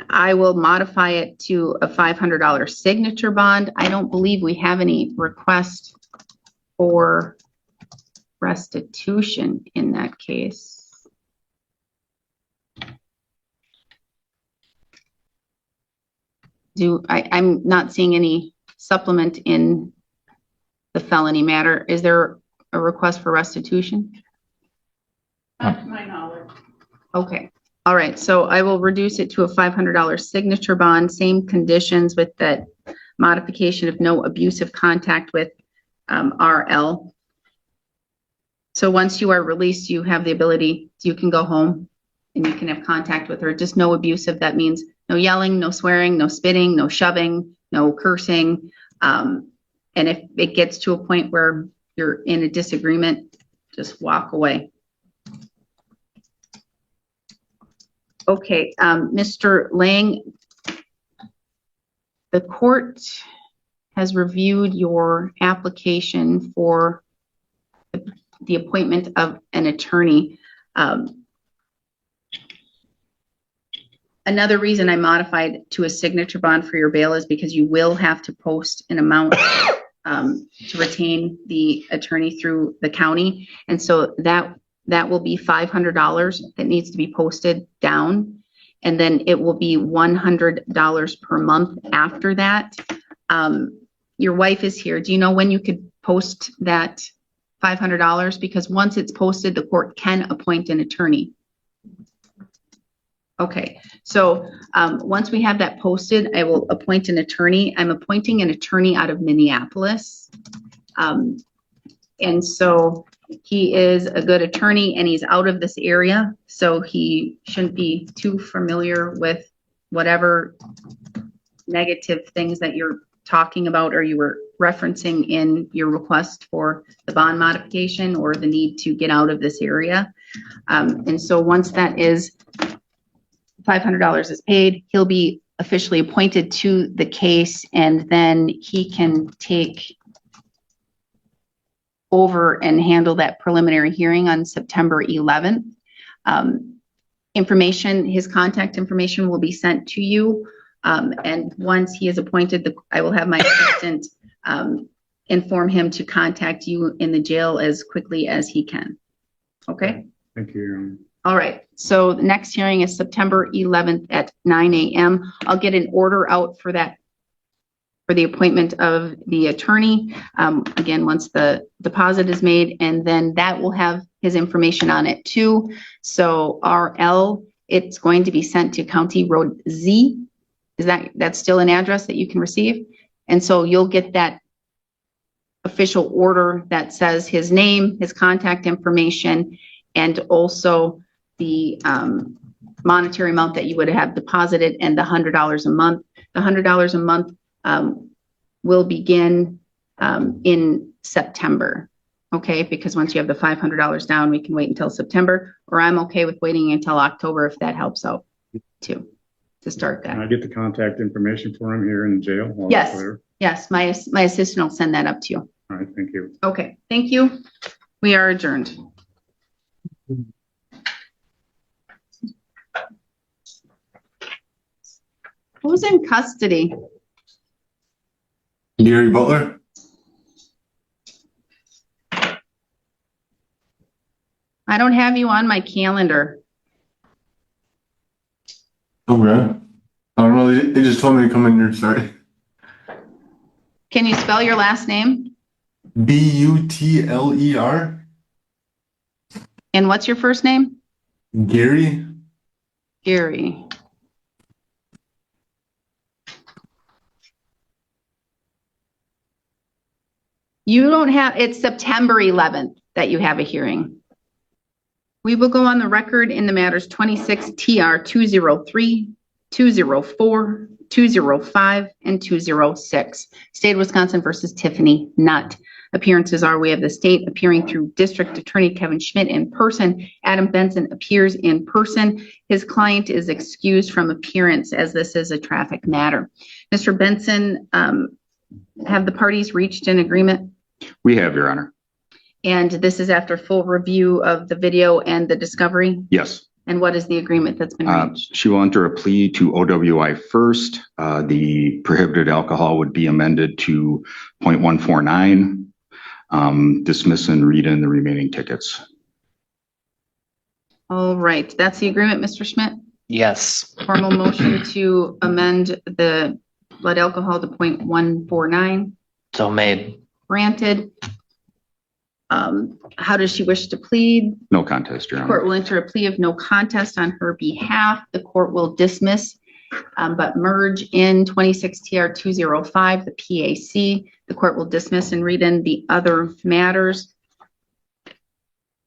I will modify it to a $500 signature bond. I don't believe we have any request for restitution in that case. I'm not seeing any supplement in the felony matter. Is there a request for restitution? Not to my knowledge. Okay. All right. So I will reduce it to a $500 signature bond, same conditions with that modification of no abusive contact with RL. So once you are released, you have the ability, you can go home and you can have contact with her. Just no abusive. That means no yelling, no swearing, no spitting, no shoving, no cursing. And if it gets to a point where you're in a disagreement, just walk away. Okay, Mr. Lang, the court has reviewed your application for the appointment of an attorney. Another reason I modified to a signature bond for your bail is because you will have to post an amount to retain the attorney through the county. And so that will be $500 that needs to be posted down. And then it will be $100 per month after that. Your wife is here. Do you know when you could post that $500? Because once it's posted, the court can appoint an attorney. Okay, so once we have that posted, I will appoint an attorney. I'm appointing an attorney out of Minneapolis. And so he is a good attorney and he's out of this area. So he shouldn't be too familiar with whatever negative things that you're talking about or you were referencing in your request for the bond modification or the need to get out of this area. And so once that is $500 is paid, he'll be officially appointed to the case and then he can take over and handle that preliminary hearing on September 11th. His contact information will be sent to you. And once he is appointed, I will have my assistant inform him to contact you in the jail as quickly as he can. Okay? Thank you. All right. So the next hearing is September 11th at 9 a.m. I'll get an order out for that, for the appointment of the attorney. Again, once the deposit is made, and then that will have his information on it too. So RL, it's going to be sent to County Road Z. That's still an address that you can receive? And so you'll get that official order that says his name, his contact information, and also the monetary amount that you would have deposited and the $100 a month. The $100 a month will begin in September, okay? Because once you have the $500 down, we can wait until September, or I'm okay with waiting until October if that helps out too, to start that. Can I get the contact information for him here in the jail? while Yes. it's there? Yes, my assistant will send that up to you. All right, thank you. Okay, thank you. We are adjourned. Who's in custody? Gary Butler? I don't have you on my calendar. Okay. I don't know. They just told me to come in here. Sorry. Can you spell your last name? Butler? And what's your first name? Gary? Gary. You don't have, it's September 11th that you have a hearing. We will go on the record in the matters 26 TR 203, 204, 205, and 206. State of Wisconsin versus Tiffany Nutt. Appearances are we have the state appearing through District Attorney Kevin Schmidt in person. Adam Benson appears in person. His client is excused from appearance as this is a traffic matter. Mr. Benson, have the parties reached an agreement? We have, Your Honor. And this is after full review of the video and the discovery? Yes. And what is the agreement that's been reached? She will enter a plea to OWI first. The prohibited alcohol would be amended to 0.149. Dismiss and read in the remaining tickets. All right, that's the agreement, Mr. Schmidt? Yes. Formal motion to amend the blood alcohol to 0.149. So made. Granted. How does she wish to plead? No contest, Your The Honor. court will enter a plea of no contest on her behalf. The court will dismiss, but merge in 26 TR 205, the PAC. The court will dismiss and read in the other matters.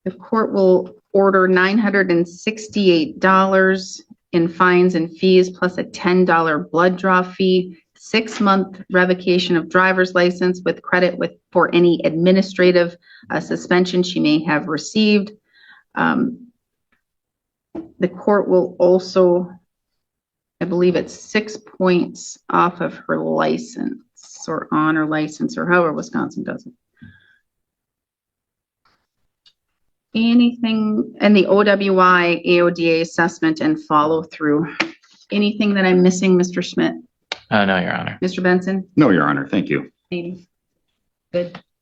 The court will order $968 in fines and fees plus a $10 blood draw fee, 6-month revocation of driver's license with credit for any administrative suspension she may have received. The court will also, I believe it's 6 points off of her license or on her license or however Wisconsin does it. Anything, and the OWI AODA assessment and follow through. Anything that I'm missing, Mr. Schmidt? No, Your Honor. Mr. Benson? No, Your Honor. Thank you. Good.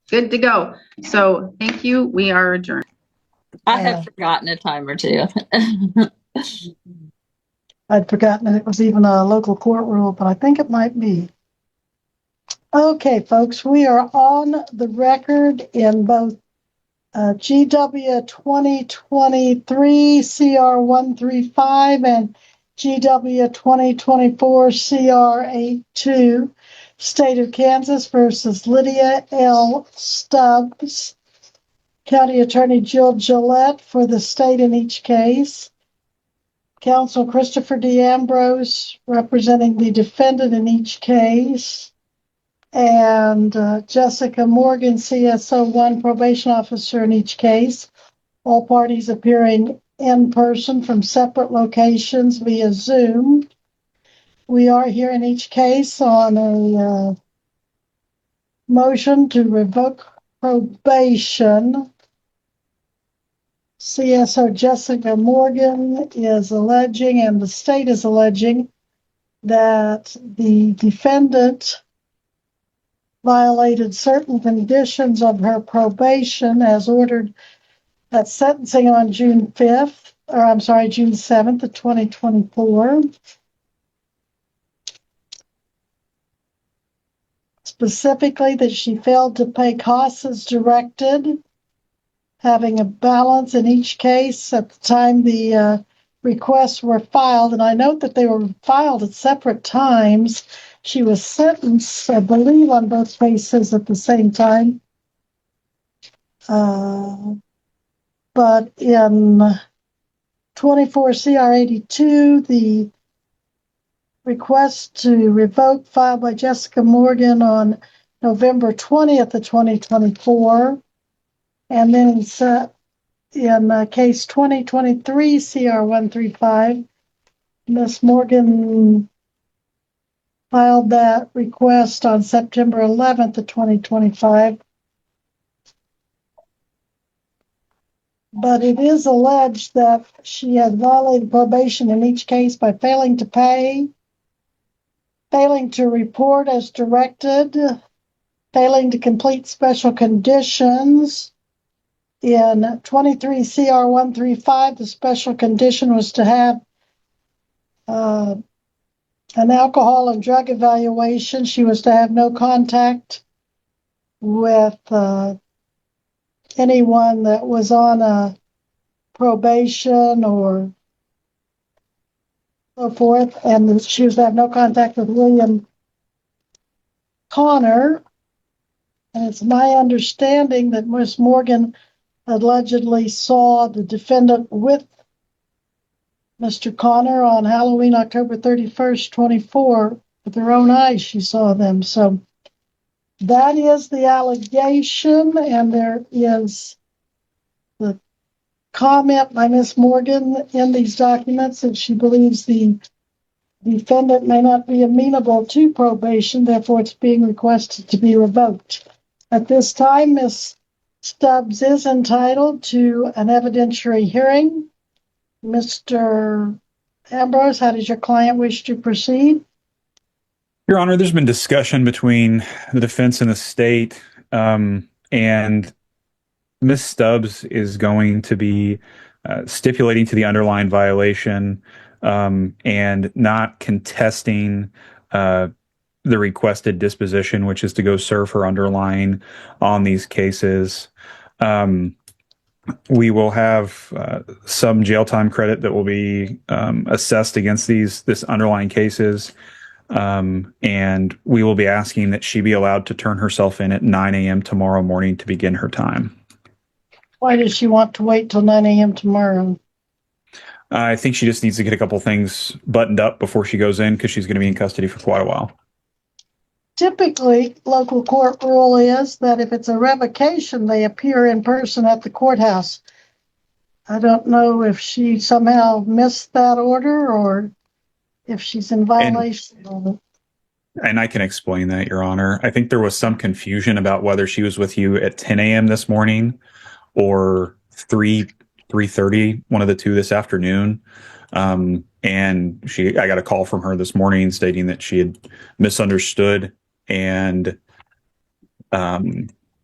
Good to go. So thank you. We are adjourned. I had forgotten a time or two. I'd forgotten that it was even a local court rule, but I think it might be. Okay, folks, we are on the record in both GW 2023 CR 135 and GW 2024 CR 82, State of Kansas versus Lydia L. Stubbs, County Attorney Jill Gillette for the state in each case. Counsel Christopher D. Ambrose representing the defendant in each case. And Jessica Morgan, CSO1 probation officer in each case. All parties appearing in person from separate locations via Zoom. We are here in each case on a motion to revoke probation. CSO Jessica Morgan is alleging, and the state is alleging, that the defendant violated certain conditions of her probation as ordered at sentencing on June 7th of 2024. Specifically, that she failed to pay costs as directed, having a balance in each case at the time the requests were filed. And I note that they were filed at separate times. She was sentenced, I believe, on both cases at the same time. But in 24 CR 82, the request to revoke filed by Jessica Morgan on November 20th of 2024. And then in case 2023 CR 135, Ms. Morgan filed that request on September 11th of 2025. But it is alleged that she had violated probation in each case by failing to pay, failing to report as directed, failing to complete special conditions. In 23 CR 135, the special condition was to have an alcohol and drug evaluation. She was to have no contact with anyone that was on a probation or so forth, and she was to have no contact with William Connor. And it's my understanding that Ms. Morgan allegedly saw the defendant with Mr. Connor on Halloween, October 31st, 24. With her own eyes, she saw them. So that is the allegation, and there is the comment by Ms. Morgan in these documents that she believes the defendant may not be amenable to probation, therefore it's being requested to be revoked. At this time, Ms. Stubbs is entitled to an evidentiary hearing. Mr. Ambrose, how does your client wish to proceed? Your Honor, there's been discussion between the defense and the state, and Ms. Stubbs is going to be stipulating to the underlying violation and not contesting the requested disposition, which is to go serve her underlying on these cases. We will have some jail time credit that will be assessed against this underlying cases. And we will be asking that she be allowed to turn herself in at 9 a.m. tomorrow morning to begin her time. Why does she want to wait till 9 a.m. tomorrow? I think she just needs to get a couple things buttoned up before she goes in because she's going to be in custody for quite a while. Typically, local court rule is that if it's a revocation, they appear in person at the courthouse. I don't know if she somehow missed that order or if she's in violation of it. And I can explain that, Your Honor. I think there was some confusion about whether she was with you at 10 a.m. this morning or 3:30, one of the two this afternoon. And I got a call from her this morning stating that she had misunderstood. And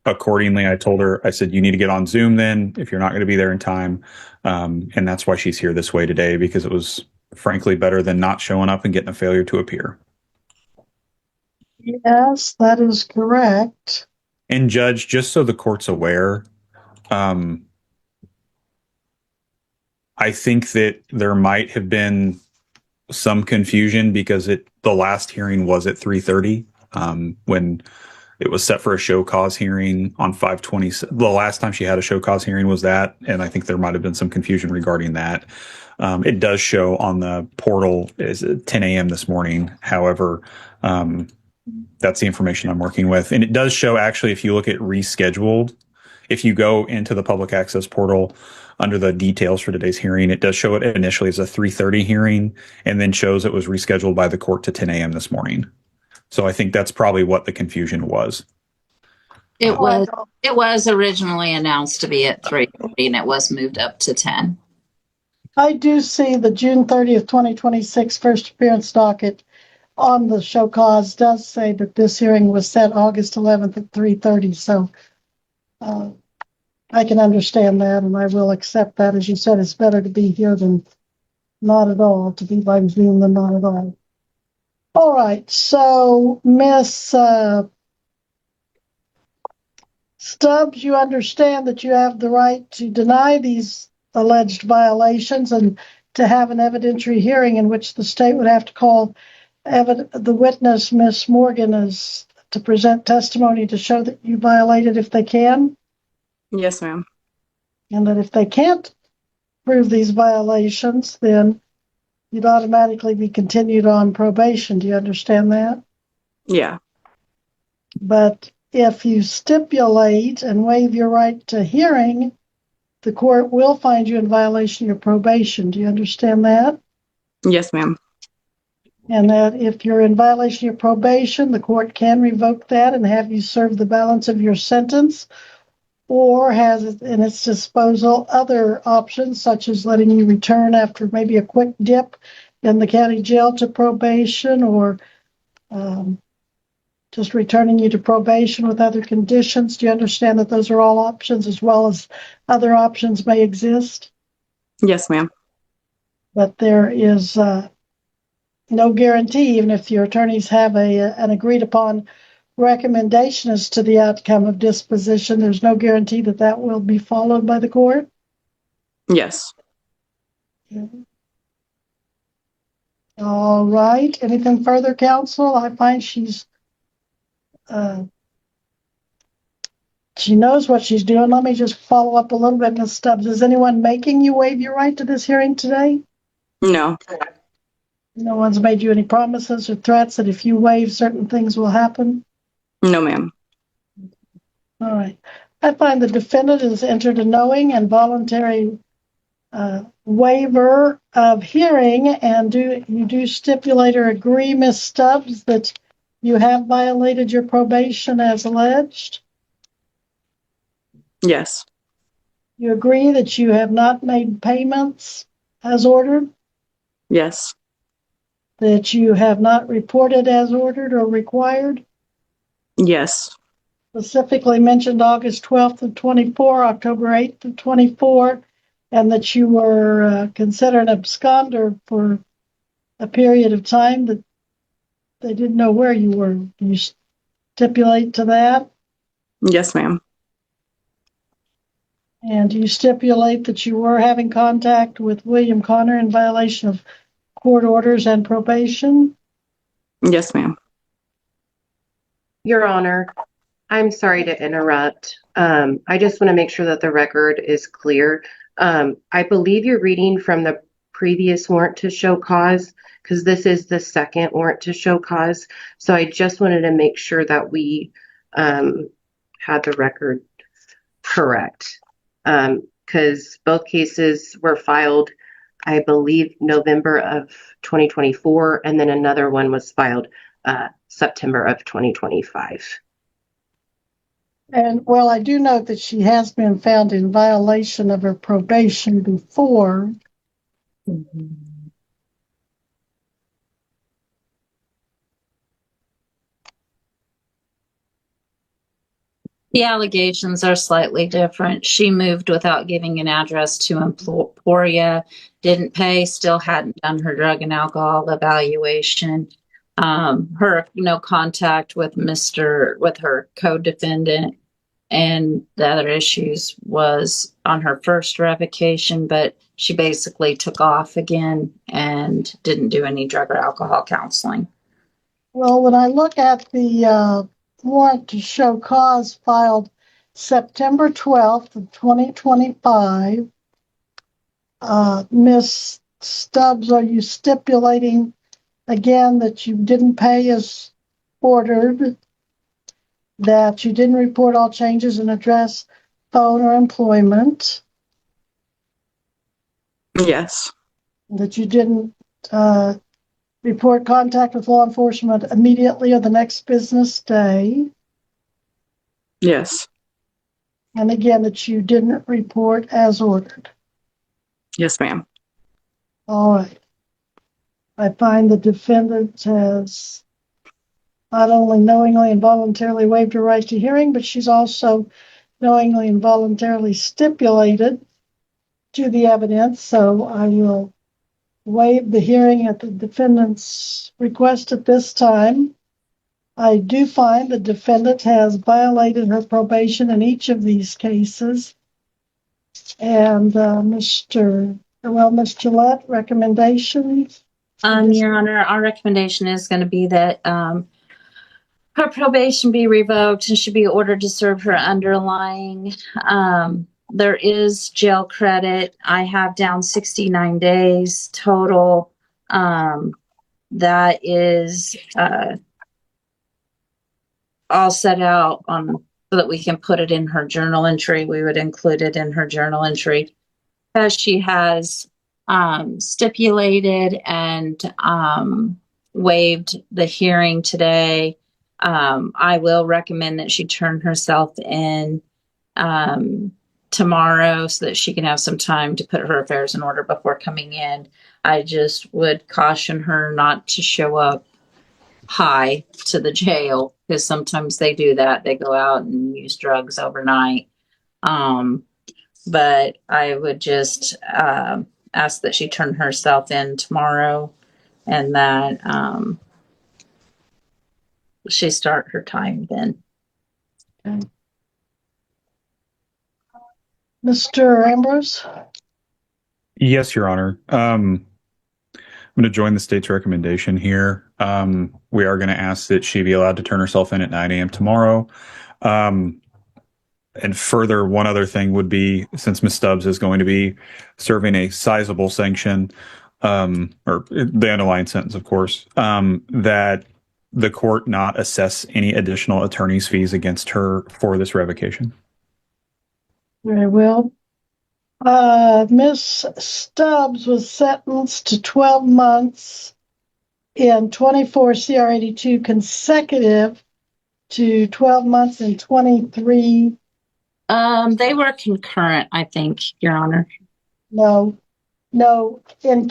accordingly, I told her, I said, you need to get on Zoom then if you're not going to be there in time. And that's why she's here this way today, because it was frankly better than not showing up and getting a failure to appear. Yes, that is correct. And Judge, just so the court's aware, I think that there might have been some confusion because the last hearing was at 3:30 when it was set for a show cause hearing on 5/20. The last time she had a show cause hearing was that, and I think there might have been some confusion regarding that. It does show on the portal is 10 a.m. this morning. However, that's the information I'm working with. And it does show, actually, if you look at rescheduled, if you go into the public access portal under the details for today's hearing, it does show it initially as a 3:30 hearing and then shows it was rescheduled by the court to 10 a.m. this morning. So I think that's probably what the confusion was. It was originally announced to be at 3:30 and it was moved up to 10. I do see the June 30th, 2026 first appearance docket on the show cause does say that this hearing was set August 11th at 3:30. So I can understand that, and I will accept that. As you said, it's better to be here than not at all, to be by Zoom than not at all. All right, so Miss Stubbs, you understand that you have the right to deny these alleged violations and to have an evidentiary hearing in which the state would have to call the witness, Miss Morgan, as to present testimony to show that you violated if they can? Yes, ma'am. And that if they can't prove these violations, then you'd automatically be continued on probation. Do you understand that? Yeah. But if you stipulate and waive your right to hearing, the court will find you in violation of your probation. Do you understand that? Yes, ma'am. And that if you're in violation of your probation, the court can revoke that and have you serve the balance of your sentence, or has in its disposal other options, such as letting you return after maybe a quick dip in the county jail to probation, or just returning you to probation with other conditions. Do you understand that those are all options, as well as other options may exist? Yes, ma'am. But there is no guarantee, even if your attorneys have an agreed upon recommendation as to the outcome of disposition, there's no guarantee that that will be followed by the court? Yes. All right. Anything further, counsel? I find she knows what she's doing. Let me just follow up a little bit, Ms. Stubbs. Is anyone making you waive your right to this hearing today? No. No one's made you any promises or threats that if you waive, certain things will happen? No, ma'am. All right. I find the defendant has entered a knowing and voluntary waiver of hearing, and you do stipulate or agree, Ms. Stubbs, that you have violated your probation as alleged? Yes. You agree that you have not made payments as ordered? Yes. That you have not reported as ordered or required? Yes. Specifically mentioned August 12th of 24, October 8th of 24, and that you were considered an absconder for a period of time that they didn't know where you were. Do you stipulate to that? Yes, ma'am. And do you stipulate that you were having contact with William Connor in violation of court orders and probation? Yes, ma'am. Your Honor, I'm sorry to interrupt. I just want to make sure that the record is clear. I believe you're reading from the previous warrant to show cause, because this is the second warrant to show cause. So I just wanted to make sure that we had the record correct. Because both cases were filed, I believe, November of 2024, and then another one was filed September of 2025. And well, I do note that she has been found in violation of her probation before. The allegations are slightly different. She moved without giving an address to Emporia, didn't pay, still hadn't done her drug and alcohol evaluation. Her no contact with her co-defendant, and the other issues was on her first revocation, but she basically took off again and didn't do any drug or alcohol counseling. Well, when I look at the warrant to show cause filed September 12th of 2025, Ms. Stubbs, are you stipulating again that you didn't pay as ordered, that you didn't report all changes in address, phone, or employment? Yes. That you didn't report contact with law enforcement immediately or the next business day? Yes. And again, that you didn't report as ordered? Yes, ma'am. All right. I find the defendant has not only knowingly and voluntarily waived her right to hearing, but she's also knowingly and voluntarily stipulated to the evidence. So I will waive the hearing at the defendant's request at this time. I do find the defendant has violated her probation in each of these cases. And Ms. Gillette, recommendations? Your Honor, our recommendation is going to be that her probation be revoked and should be ordered to serve her underlying. There is jail credit. I have down 69 days total. That is all set out on so that we can put it in her journal entry. We would include it in her journal entry, as she has stipulated and waived the hearing today. I will recommend that she turn herself in tomorrow so that she can have some time to put her affairs in order before coming in. I just would caution her not to show up high to the jail, because sometimes they do that. They go out and use drugs overnight. But I would just ask that she turn herself in tomorrow and that she start her time then. Okay. Mr. Ambrose? Yes, Your Honor. I'm going to join the state's recommendation here. We are going to ask that she be allowed to turn herself in at 9 a.m. tomorrow. And further, one other thing would be, since Ms. Stubbs is going to be serving a sizable sanction, or the underlying sentence, of course, that the court not assess any additional attorney's fees against her for this revocation. Very well. Ms. Stubbs was sentenced to 12 months in 24 CR 82 consecutive to 12 months in 23. They were concurrent, I think, Your Honor. No. In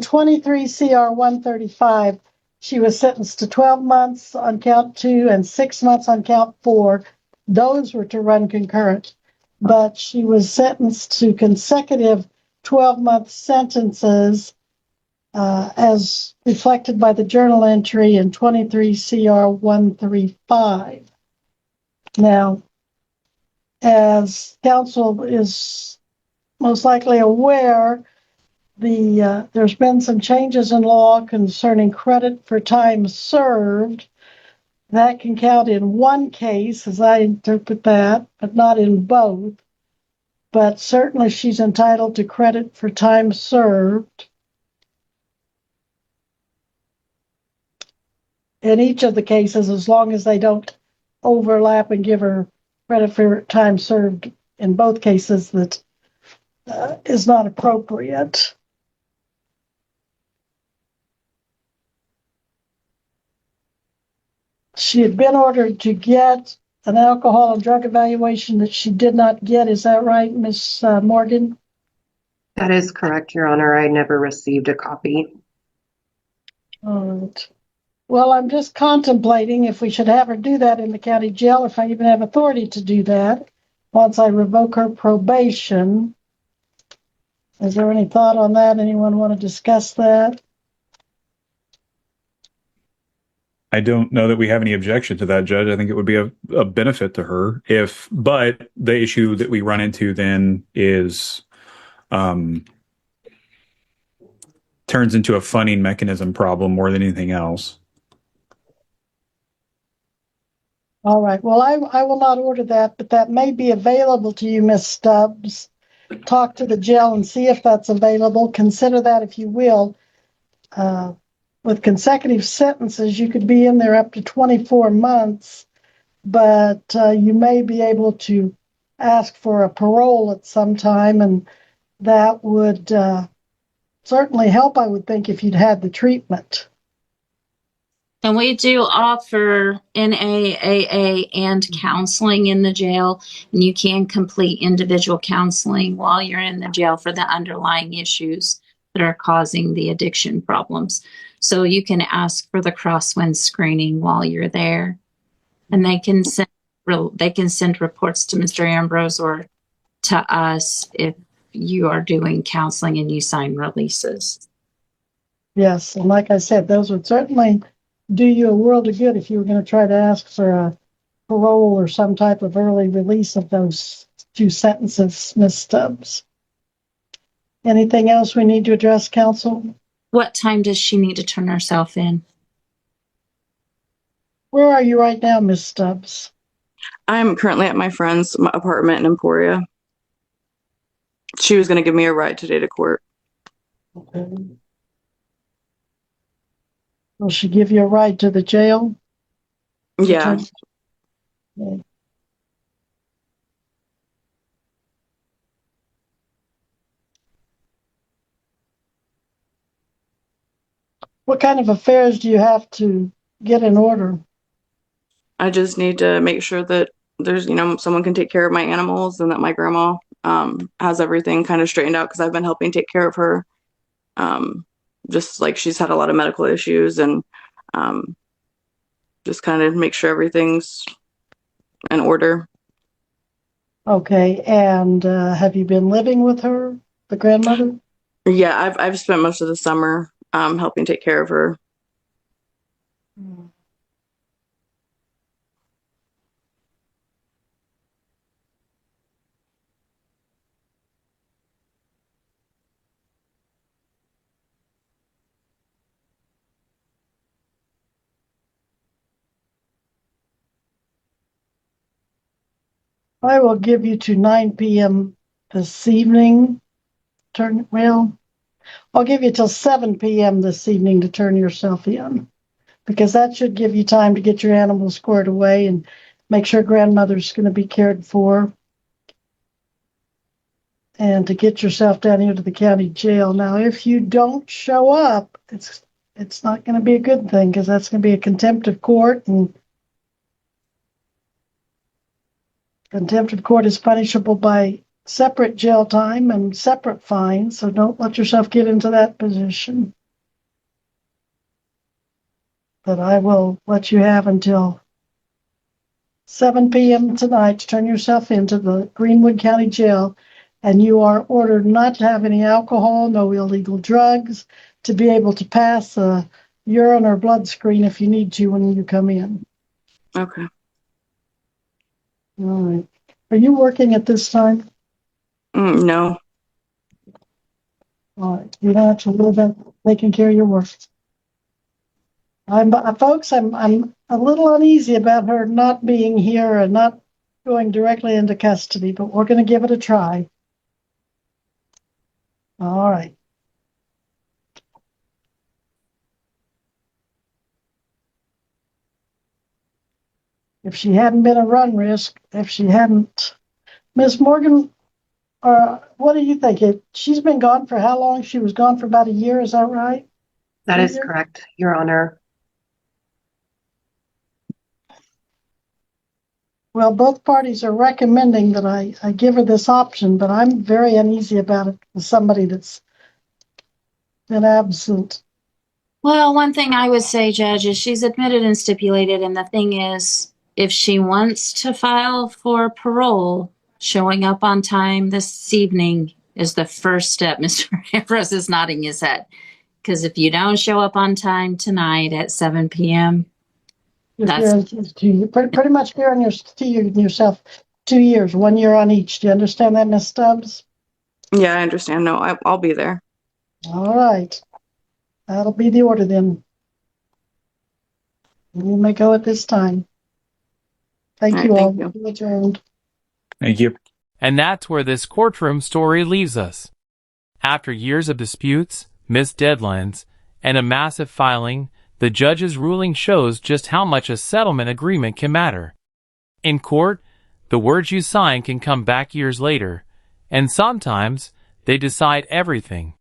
23 CR 135, she was sentenced to 12 months on count 2 and 6 months on count 4. Those were to run concurrent. But she was sentenced to consecutive 12-month sentences as reflected by the journal entry in 23 CR 135. Now, as council is most likely aware, there's been some changes in law concerning credit for time served. That can count in one case, as I interpret that, but not in both. But certainly she's entitled to credit for time served in each of the cases, as long as they don't overlap and give her credit for time served in both cases that is not appropriate. She had been ordered to get an alcohol and drug evaluation that she did not get. Is that right, Ms. Morgan? That is correct, Your Honor. I never received a copy. All right. Well, I'm just contemplating if we should have her do that in the county jail, if I even have authority to do that, once I revoke her probation. Is there any thought on that? Anyone want to discuss that? I don't know that we have any objection to that, Judge. I think it would be a benefit to her but the issue that we run into then is turns into a funding mechanism problem more than anything else. All right. Well, I will not order that, but that may be available to you, Ms. Stubbs. Talk to the jail and see if that's available. Consider that if you will. With consecutive sentences, you could be in there up to 24 months, but you may be able to ask for a parole at some time, and that would certainly help, I would think, if you'd had the treatment. And we do offer NAAA and counseling in the jail, and you can complete individual counseling while you're in the jail for the underlying issues that are causing the addiction problems. So you can ask for the crosswind screening while you're there, and they can send reports to Mr. Ambrose or to us if you are doing counseling and you sign releases. Yes, and like I said, those would certainly do you a world of good if you were going to try to ask for a parole or some type of early release of those 2 sentences, Ms. Stubbs. Anything else we need to address, counsel? What time does she need to turn herself in? Where are you right now, Ms. Stubbs? I'm currently at my friend's apartment in Emporia. She was going to give me a ride today to court. Okay. Will she give you a ride to the jail? Yeah. Okay. What kind of affairs do you have to get in order? I just need to make sure that there's, someone can take care of my animals and that my grandma has everything kind of straightened out because I've been helping take care of her. Just like she's had a lot of medical issues and just kind of make sure everything's in order. Okay, and have you been living with her, the grandmother? Yeah, I've spent most of the summer helping take care of her. I will give you to 9 p.m. this evening. I'll give you till 7 p.m. this evening to turn yourself in, because that should give you time to get your animals squared away and make sure grandmother's going to be cared for, and to get yourself down here to the county jail. Now, if you don't show up, it's not going to be a good thing, because that's going to be a contempt of court, and contempt of court is punishable by separate jail time and separate fines, so don't let yourself get into that position. But I will let you have until 7 p.m. tonight to turn yourself into the Greenwood County Jail. and you are ordered not to have any alcohol, no illegal drugs, to be able to pass a urine or blood screen if you need to when you come in. Okay. All right. Are you working at this time? No. All right. You don't have to worry about taking care of your work. Folks, I'm a little uneasy about her not being here and not going directly into custody, but we're going to give it a try. All right. If she hadn't been a run risk, if she hadn't, Miss Morgan, what do you think? She's been gone for how long? She was gone for about a year, is that right? That is correct, Your Honor. Well, both parties are recommending that I give her this option, but I'm very uneasy about it with somebody that's been absent. Well, one thing I would say, Judge, is she's admitted and stipulated, and the thing is, if she wants to file for parole, showing up on time this evening is the first step. Mr. Ambrose is nodding his head. Because if you don't show up on time tonight at 7 p.m., that's pretty much guaranteeing yourself 2 years, 1 year on each. Do you understand that, Miss Stubbs? Yeah, I understand. No, I'll be there. All right. That'll be the order then. We may go at this time. Thank you all. Thank you. Adjourned. Thank you. And that's where this courtroom story leaves us. After years of disputes, missed deadlines, and a massive filing, the judge's ruling shows just how much a settlement agreement can matter. In court, the words you sign can come back years later, and sometimes they decide everything.